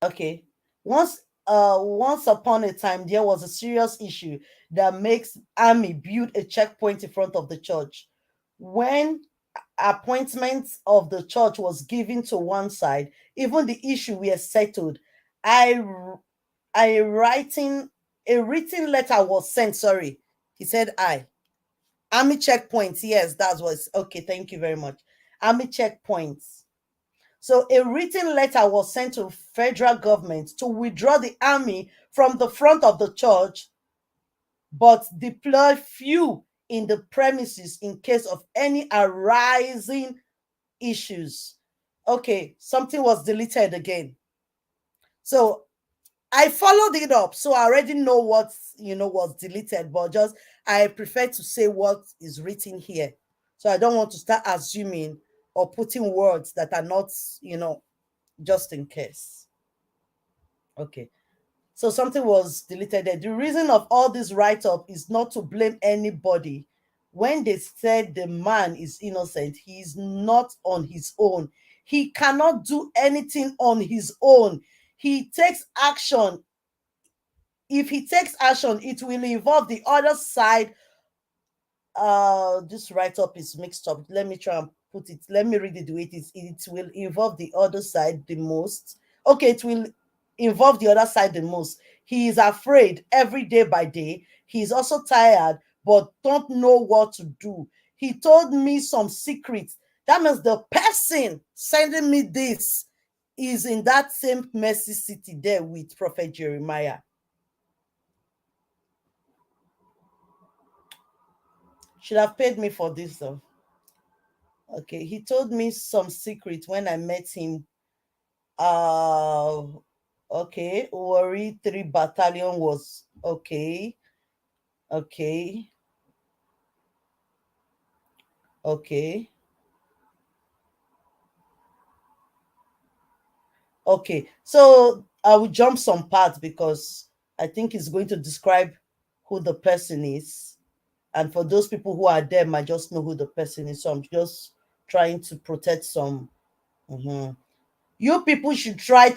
Okay. Once upon a time, there was a serious issue that makes army build a checkpoint in front of the church. When appointments of the church was given to one side, even the issue were settled. I I writing a written letter was sent. Sorry, he said I. Army checkpoints. Yes, that's what's okay. Thank you very much. Army checkpoints. So a written letter was sent to federal government to withdraw the army from the front of the church, but deploy few in the premises in case of any arising issues. Okay, something was deleted again. So I followed it up, so I already know what was deleted, but just I prefer to say what is written here. So I don't want to start assuming or putting words that are not, just in case. Okay. So something was deleted there. The reason of all this write-up is not to blame anybody. When they said the man is innocent, he is not on his own. He cannot do anything on his own. He takes action. If he takes action, it will involve the other side. This write-up is mixed up. Let me try and put it. Let me read it the way it is. It will involve the other side the most. Okay, it will involve the other side the most. He is afraid every day by day. He's also tired, but don't know what to do. He told me some secrets. That means the person sending me this is in that same messy city there with Prophet Jeremiah. Should have paid me for this though. Okay, he told me some secret when I met him. Uh okay, Worry 3 Battalion was okay. Okay. Okay. Okay. So I will jump some parts because I think it's going to describe who the person is. And for those people who are there, might just know who the person is. So I'm just trying to protect some. Mhm. You people should try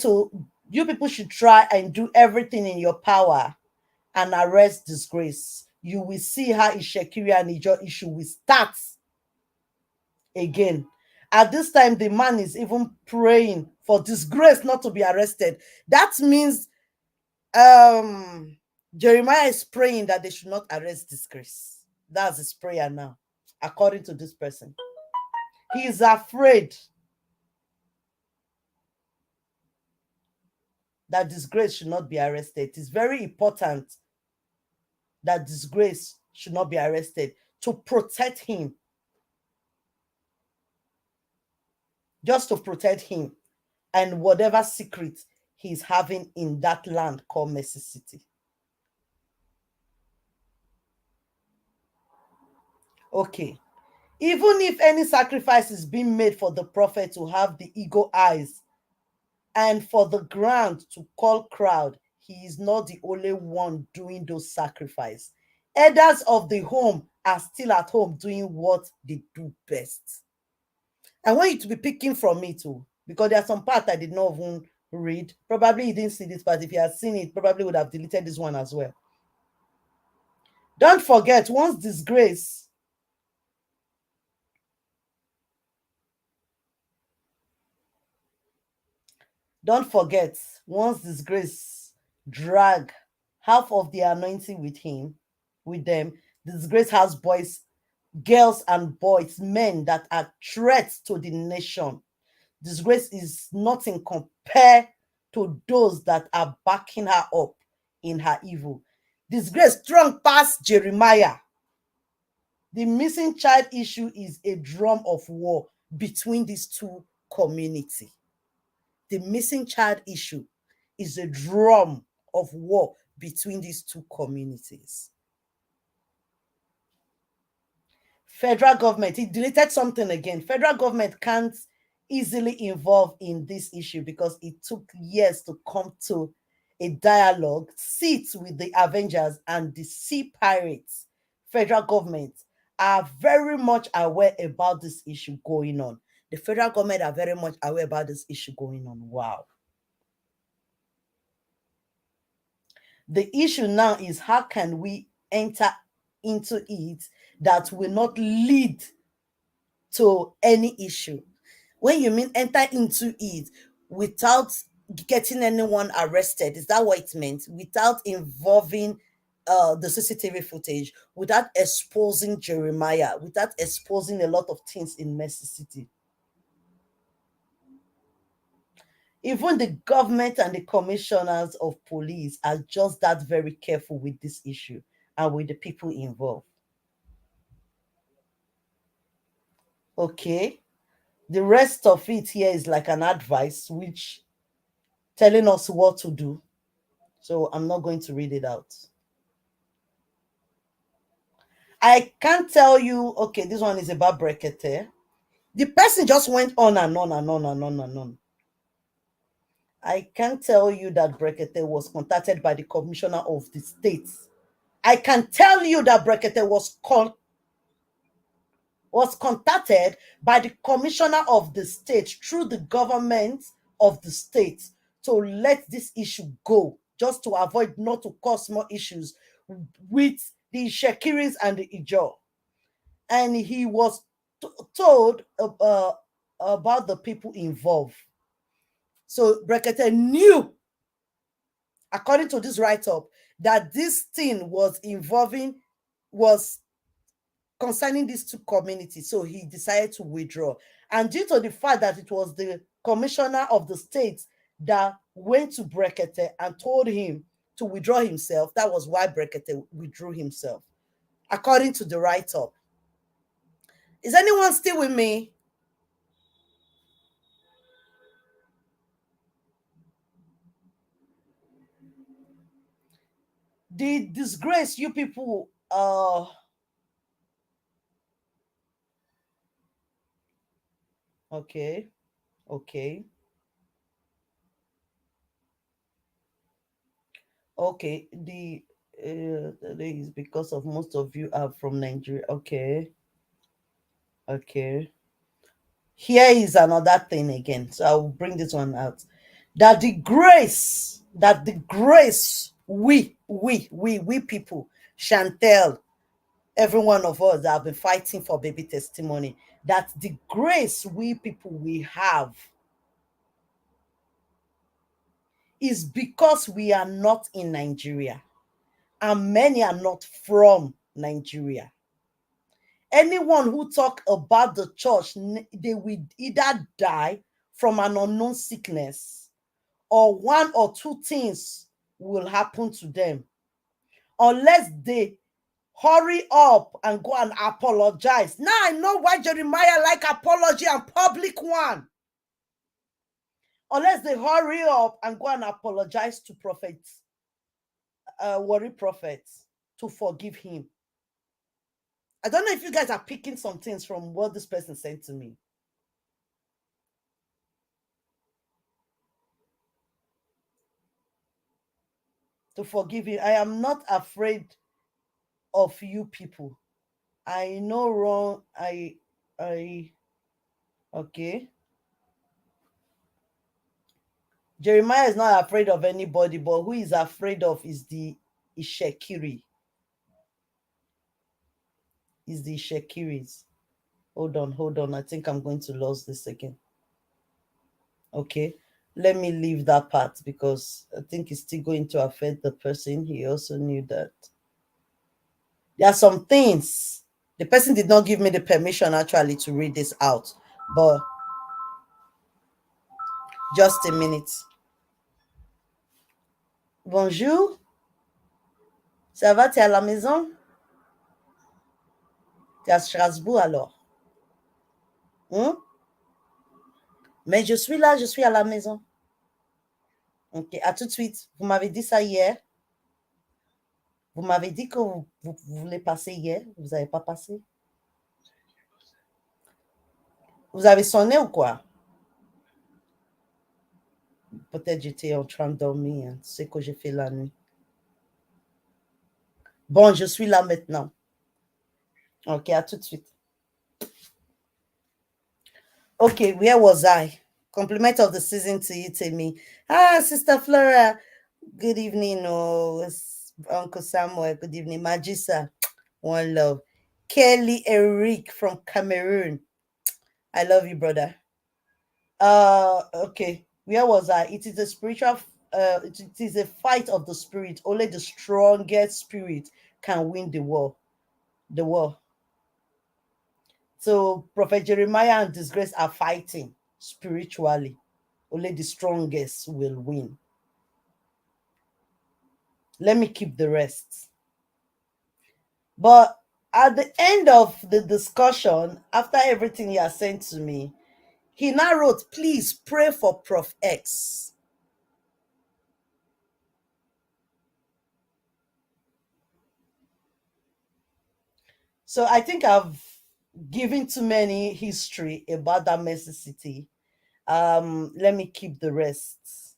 and do everything in your power and arrest disgrace. You will see how Ishekiri and Ijo issue will start again. At this time, the man is even praying for disgrace not to be arrested. That means Jeremiah is praying that they should not arrest disgrace. That's his prayer now, according to this person. He is afraid that disgrace should not be arrested. It is very important that disgrace should not be arrested to protect him. Just to protect him and whatever secret he's having in that land called Mercy City. Okay. Even if any sacrifice is being made for the prophet to have the eagle eyes and for the ground to call crowd, he is not the only one doing those sacrifices. Elders of the home are still at home doing what they do best. I want you to be picking from it too, because there are some parts I did not even read. Probably you didn't see this part. If you had seen it, probably would have deleted this one as well. Don't forget, once disgrace Don't forget, once disgrace drag half of the anointing with them, disgrace has boys, girls, and boys, men that are threats to the nation. Disgrace is nothing compared to those that are backing her up in her evil. Disgrace strong past Jeremiah. The missing child issue is a drum of war between these two communities. The missing child issue is a drum of war between these two communities. Federal government, he deleted something again. Federal government can't easily involve in this issue because it took years to come to a dialogue, sit with the Avengers and the Sea Pirates. Federal government are very much aware about this issue going on. The federal government are very much aware about this issue going on. Wow. The issue now is how can we enter into it that will not lead to any issue. When you mean enter into it without getting anyone arrested, is that what it meant? Without involving the CCTV footage, without exposing Jeremiah, without exposing a lot of things in Mercy City. Even the government and the commissioners of police are just that very careful with this issue and with the people involved. Okay. The rest of it here is like an advice, which telling us what to do. So I'm not going to read it out. I can't tell you, okay, this one is about Brekete. The person just went on and on and on and on and on. I can't tell you that Brekete was contacted by the commissioner of the state. I can tell you that Brekete was contacted by the commissioner of the state through the government of the state to let this issue go, just to avoid not to cause more issues with the Shekiris and the Ijo. And he was told about the people involved. So Brekete knew, according to this write-up, that this thing was concerning these two communities. So he decided to withdraw. And due to the fact that it was the commissioner of the state that went to Brekete and told him to withdraw himself, that was why Brekete withdrew himself, according to the write-up. Is anyone still with me? The disgrace you people okay. The is because of most of you are from Nigeria. Okay. Here is another thing again. So I will bring this one out. That the grace, we people, Chantel, every one of us that have been fighting for baby testimony, that the grace we people we have is because we are not in Nigeria, and many are not from Nigeria. Anyone who talk about the church, they will either die from an unknown sickness, or one or two things will happen to them, unless they hurry up and go and apologize. Now I know why Jeremiah like apology and public one. Unless they hurry up and go and apologize to prophets, worry prophets, to forgive him. I don't know if you guys are picking some things from what this person sent to me. To forgive him. I am not afraid of you people. I know wrong. Okay. Jeremiah is not afraid of anybody, but who is afraid of is the Ishekiri. Is the Ishekiris. Hold on. I think I'm going to lose this again. Okay. Let me leave that part because I think it's still going to affect the person. He also knew that. There are some things. The person did not give me the permission actually to read this out, but just a minute. Bonjour. Ça va, t'es à la maison? T'es à Strasbourg alors? Mais je suis là, je suis à la maison. Ok, à tout de suite. Vous m'avez dit ça hier. Vous m'avez dit que vous voulez passer hier. Vous n'avez pas passé. Vous avez sonné ou quoi? Peut-être j'étais en train de dormir. C'est ce que j'ai fait la nuit. Bon, je suis là maintenant. Okay, I took it. Okay, where was I? Compliment of the season to you, Timmy. Ah, Sister Flora. Good evening, oh, Uncle Samuel. Good evening, Magisa. One love. Kelly Eric from Cameroon. I love you, brother. Okay. Where was I? It is a spiritual it is a fight of the spirit. Only the strongest spirit can win the war. The war. So Prophet Jeremiah and disgrace are fighting spiritually. Only the strongest will win. Let me keep the rest. But at the end of the discussion, after everything he has sent to me, he now wrote, please pray for Prof X. So I think I've given too many history about that messy city. Let me keep the rest.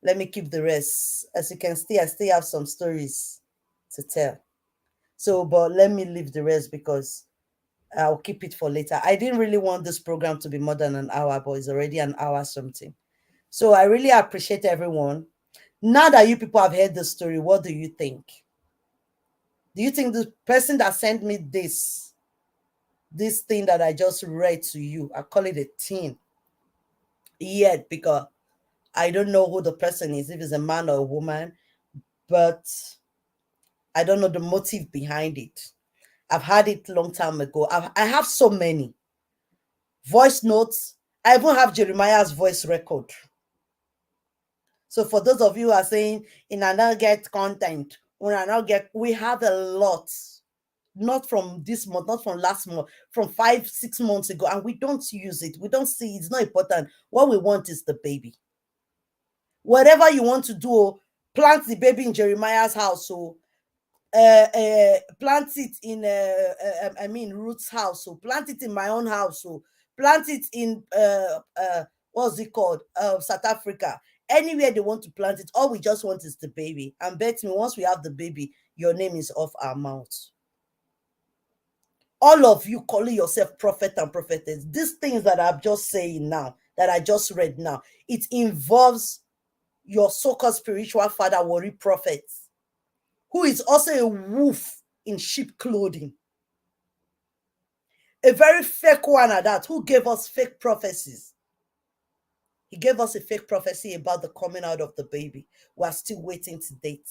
Let me keep the rest. As you can see, I still have some stories to tell. So, but let me leave the rest because I'll keep it for later. I didn't really want this program to be more than an hour, but it's already an hour something. So I really appreciate everyone. Now that you people have heard the story, what do you think? Do you think the person that sent me this thing that I just read to you, I call it a thing, yet because I don't know who the person is, if it's a man or a woman, but I don't know the motive behind it. I've had it long time ago. I have so many voice notes. I even have Jeremiah's voice record. So for those of you who are saying, in another get content, when I now get, we have a lot, not from this month, not from last month, from 5-6 months ago, and we don't use it. We don't see it. It's not important. What we want is the baby. Whatever you want to do, plant the baby in Jeremiah's house. So plant it in I mean Ruth's house. So plant it in my own house. So plant it in what's it called? South Africa. Anywhere they want to plant it, all we just want is the baby. And bet me, once we have the baby, your name is off our mouths. All of you calling yourself prophet and prophetess, these things that I'm just saying now, that I just read now, it involves your so-called spiritual father, worry prophet, who is also a wolf in sheep clothing. A very fake one at that, who gave us fake prophecies. He gave us a fake prophecy about the coming out of the baby. We are still waiting to date.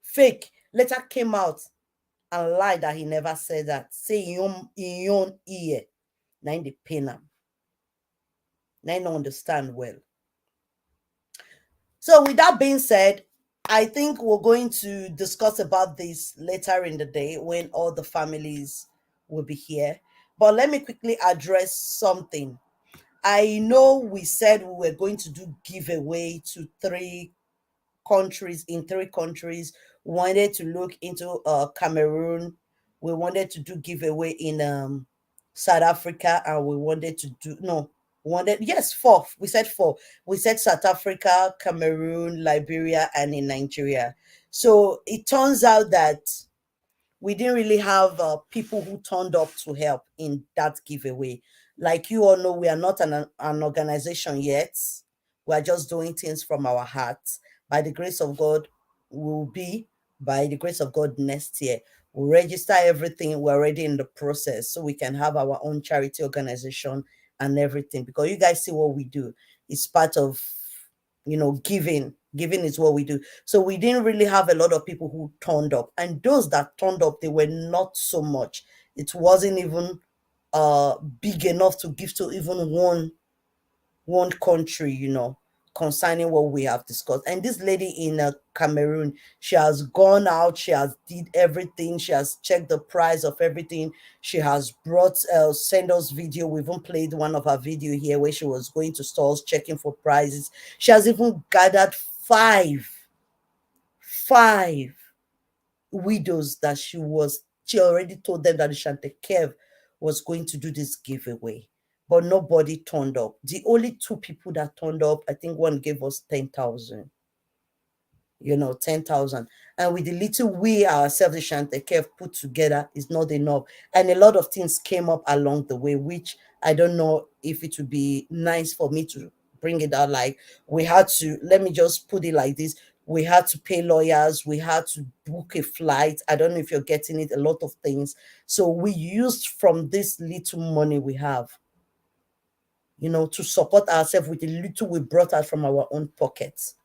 Fake. Later came out and lied that he never said that. Say in your own ear. Now in the pain him. Now I don't understand well. So with that being said, I think we're going to discuss about this later in the day when all the families will be here. But let me quickly address something. I know we said we were going to do giveaway to 3 countries. In 3 countries, we wanted to look into Cameroon. We wanted to do giveaway in South Africa, and we wanted to do no wanted yes 4. We said 4. We said South Africa, Cameroon, Liberia, and in Nigeria. So it turns out that we didn't really have people who turned up to help in that giveaway. Like you all know, we are not an organization yet. We are just doing things from our hearts. By the grace of God, we will be, by the grace of God, next year. We'll register everything. We're already in the process so we can have our own charity organization and everything. Because you guys see what we do. It's part of, giving. Giving is what we do. So we didn't really have a lot of people who turned up. And those that turned up, they were not so much. It wasn't even big enough to give to even one country, concerning what we have discussed. And this lady in Cameroon, she has gone out, she has did everything, she has checked the price of everything, she has brought send us video. We even played one of her video here where she was going to stores checking for prices. She has even gathered five widows that she already told them that the Chantekev was going to do this giveaway, but nobody turned up. The only 2 people that turned up, I think one gave us 10,000. 10,000. And with the little we ourselves, the Shantekev put together, is not enough. And a lot of things came up along the way, which I don't know if it would be nice for me to bring it out. Like, we had to, let me just put it like this, we had to pay lawyers, we had to book a flight. I don't know if you're getting it, a lot of things. So we used from this little money we have, to support ourselves with the little we brought out from our own pockets,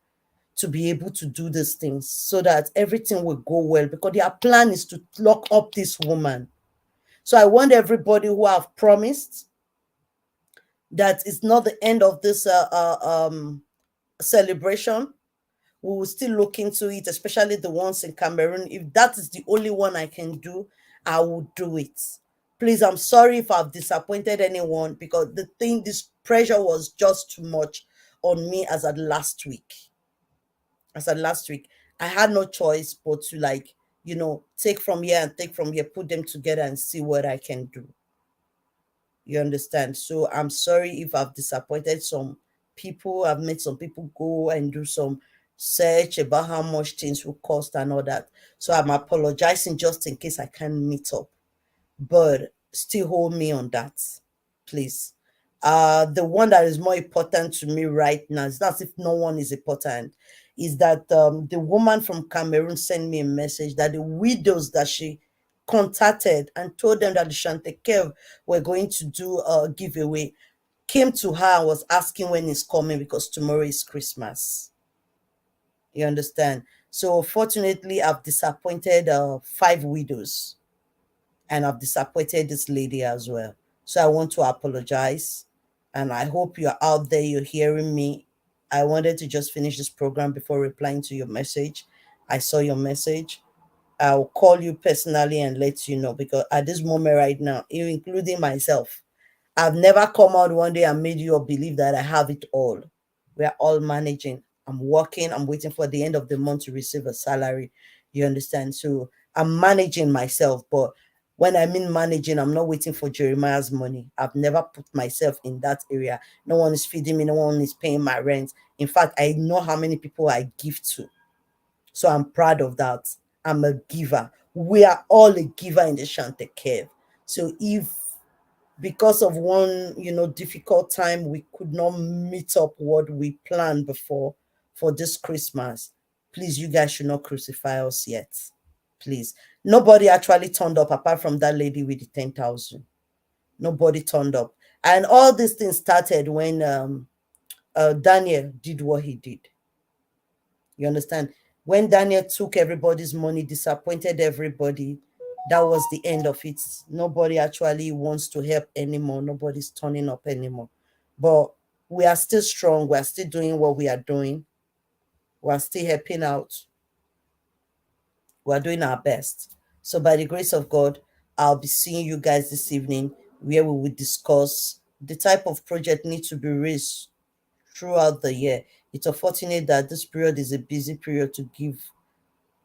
to be able to do these things so that everything will go well, because their plan is to lock up this woman. So I want everybody who have promised that it's not the end of this celebration. We will still look into it, especially the ones in Cameroon. If that is the only one I can do, I will do it. Please, I'm sorry if I've disappointed anyone, because this pressure was just too much on me as at last week. I had no choice but to, like, take from here and take from here, put them together and see what I can do. You understand? So I'm sorry if I've disappointed some people. I've made some people go and do some search about how much things will cost and all that. So I'm apologizing just in case I can't meet up. But still hold me on that, please. The one that is more important to me right now, it's not as if no one is important, is that the woman from Cameroon sent me a message that the widows that she contacted and told them that the Chantekev were going to do a giveaway came to her and was asking when it's coming, because tomorrow is Christmas. You understand? So fortunately, I've disappointed 5 widows, and I've disappointed this lady as well. So I want to apologize, and I hope you're out there, you're hearing me. I wanted to just finish this program before replying to your message. I saw your message. I'll call you personally and let you know, because at this moment right now, including myself, I've never come out one day and made you all believe that I have it all. We're all managing. I'm working. I'm waiting for the end of the month to receive a salary. You understand? So I'm managing myself. But when I mean managing, I'm not waiting for Jeremiah's money. I've never put myself in that area. No one is feeding me. No one is paying my rent. In fact, I know how many people I give to. So I'm proud of that. I'm a giver. We are all a giver in the Shante Cave. So if because of one, difficult time, we could not meet up what we planned before for this Christmas, please, you guys should not crucify us yet. Please. Nobody actually turned up apart from that lady with the 10,000. Nobody turned up. And all these things started when Daniel did what he did. You understand? When Daniel took everybody's money, disappointed everybody, that was the end of it. Nobody actually wants to help anymore. Nobody's turning up anymore. But we are still strong. We are still doing what we are doing. We are still helping out. We are doing our best. So by the grace of God, I'll be seeing you guys this evening, where we will discuss the type of project need to be raised throughout the year. It's unfortunate that this period is a busy period to give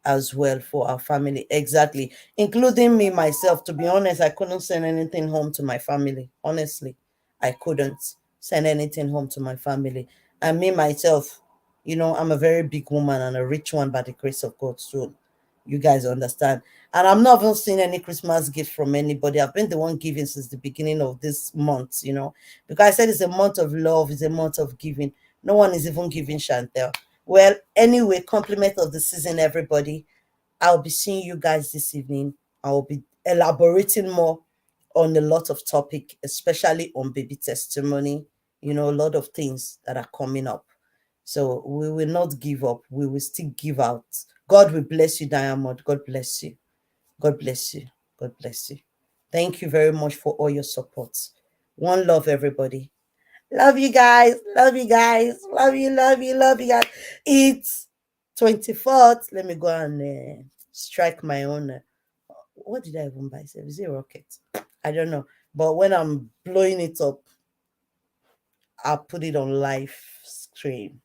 as well for our family. Exactly. Including me, myself. To be honest, I couldn't send anything home to my family. Honestly, I couldn't send anything home to my family. And me, myself, I'm a very big woman and a rich one by the grace of God. So you guys understand. And I'm not even seeing any Christmas gift from anybody. I've been the one giving since the beginning of this month, because I said it's a month of love, it's a month of giving. No one is even giving Chantel. Well, anyway, compliment of the season, everybody. I'll be seeing you guys this evening. I'll be elaborating more on a lot of topic, especially on baby testimony, a lot of things that are coming up. So we will not give up. We will still give out. God will bless you, Diamond. God bless you. God bless you. God bless you. Thank you very much for all your support. One love, everybody. Love you guys. Love you guys. Love you, love you, love you guys. It's 24th. Let me go and strike my own. What did I even buy? Is it a rocket? I don't know. But when I'm blowing it up, I'll put it on live stream.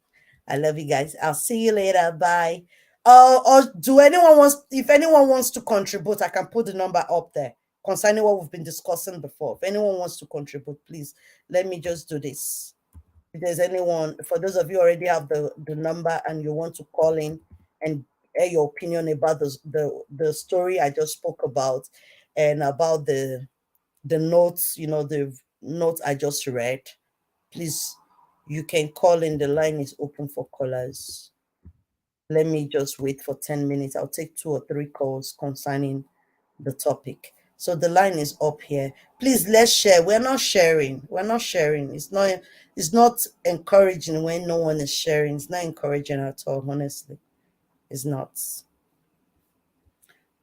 I love you guys. I'll see you later. Bye. Or do anyone wants, if anyone wants to contribute, I can put the number up there concerning what we've been discussing before. If anyone wants to contribute, please let me just do this. If there's anyone, for those of you already have the number and you want to call in, and air your opinion about the story I just spoke about, and about the notes, the notes I just read. Please, you can call in. The line is open for callers. Let me just wait for 10 minutes. I'll take 2 or 3 calls concerning the topic. So the line is up here. Please, let's share. We're not sharing. We're not sharing. It's not encouraging when no one is sharing. It's not encouraging at all, honestly. It's not.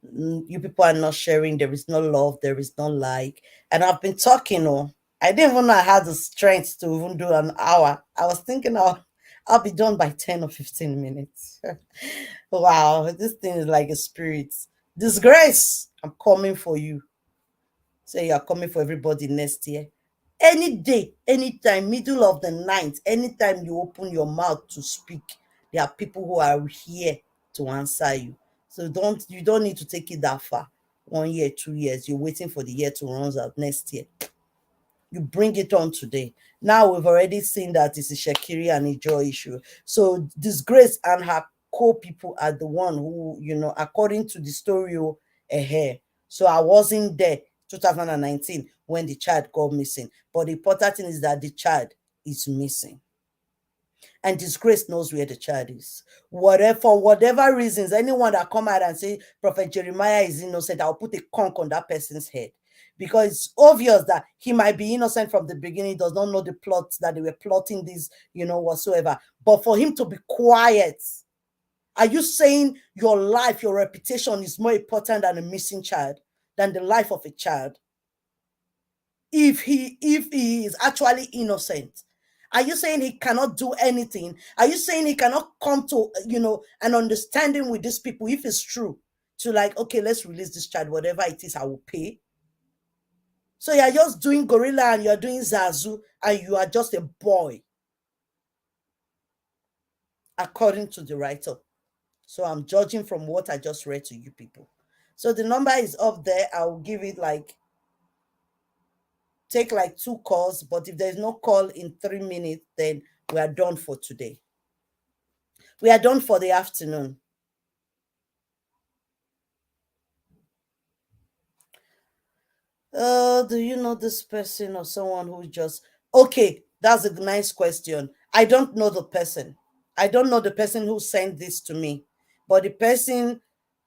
You people are not sharing. There is no love. There is no like. And I've been talking. Oh, I didn't even know I had the strength to even do an hour. I was thinking I'll be done by 10 or 15 minutes. Wow, this thing is like a spirit. Disgrace, I'm coming for you. Say you're coming for everybody next year. Any day, anytime, middle of the night, anytime you open your mouth to speak, there are people who are here to answer you. So you don't need to take it that far. 1 year, 2 years, you're waiting for the year to run out next year. You bring it on today. Now we've already seen that it's a Shakiri and a Joy issue. So Disgrace and her co-people are the one who, according to the story, so I wasn't there 2019 when the child got missing. But the important thing is that the child is missing. And Disgrace knows where the child is. For whatever reasons, anyone that come out and say Prophet Jeremiah is innocent, I'll put a conch on that person's head. Because it's obvious that he might be innocent from the beginning. He does not know the plot, that they were plotting this, whatsoever. But for him to be quiet, are you saying your life, your reputation is more important than a missing child, than the life of a child? If he is actually innocent, are you saying he cannot do anything? Are you saying he cannot come to an understanding with these people, if it's true, to like, okay, let's release this child, whatever it is, I will pay? So you're just doing gorilla and you're doing zazu, and you are just a boy, according to the write-up. So I'm judging from what I just read to you people. So the number is up there. I'll give it take 2 calls, but if there's no call in 3 minutes, then we are done for today. We are done for the afternoon. Do you know this person or someone who just... Okay, that's a nice question. I don't know the person. I don't know the person who sent this to me, but the person,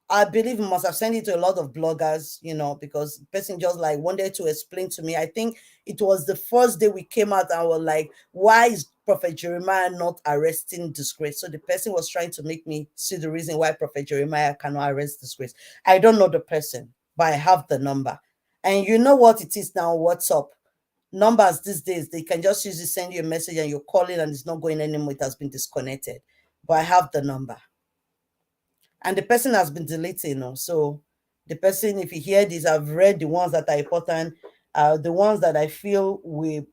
I believe, must have sent it to a lot of bloggers, because the person just wanted to explain to me. I think it was the first day we came out and were like, why is Prophet Jeremiah not arresting Disgrace? So the person was trying to make me see the reason why Prophet Jeremiah cannot arrest Disgrace. I don't know the person, but I have the number. And you know what it is now, WhatsApp. Numbers these days, they can just usually send you a message and you're calling and it's not going anymore. It has been disconnected. But I have the number. And the person has been deleting. So the person, if you hear this, I've read the ones that are important, the ones that I feel will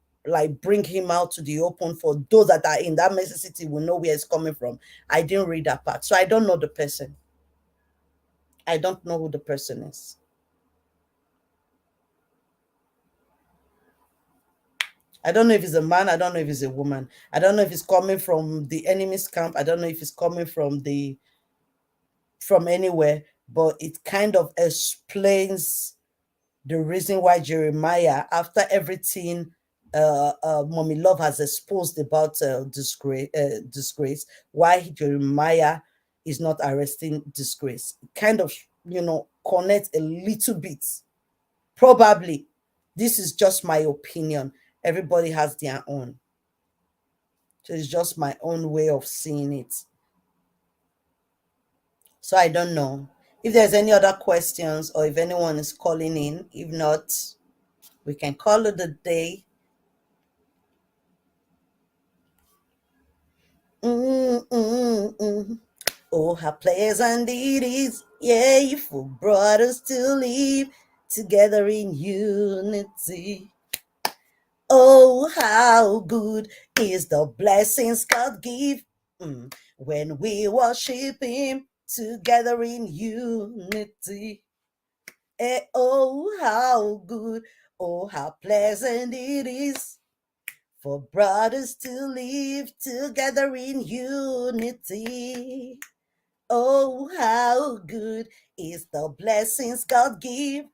bring him out to the open. For those that are in that necessity will know where it's coming from. I didn't read that part. So I don't know the person. I don't know who the person is. I don't know if it's a man. I don't know if it's a woman. I don't know if it's coming from the enemy's camp. I don't know if it's coming from anywhere, but it kind of explains the reason why Jeremiah, after everything Mommy Love has exposed about disgrace, why Jeremiah is not arresting Disgrace. It kind of, connect a little bit. Probably. This is just my opinion. Everybody has their own. So it's just my own way of seeing it. So I don't know. If there's any other questions or if anyone is calling in, if not, we can call it a day. Oh, how pleasant it is, yeah, for brothers to live together in unity. Oh, how good is the blessings God give when we worship Him together in unity. Oh, how good, oh, how pleasant it is for brothers to live together in unity. Oh, how good is the blessings God give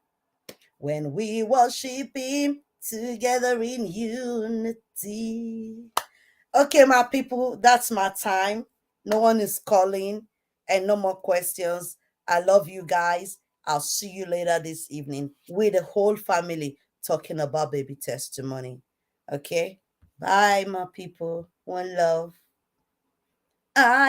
when we worship Him together in unity. Okay, my people, that's my time. No one is calling and no more questions. I love you guys. I'll see you later this evening with the whole family talking about baby testimony. Okay? Bye, my people. One love. I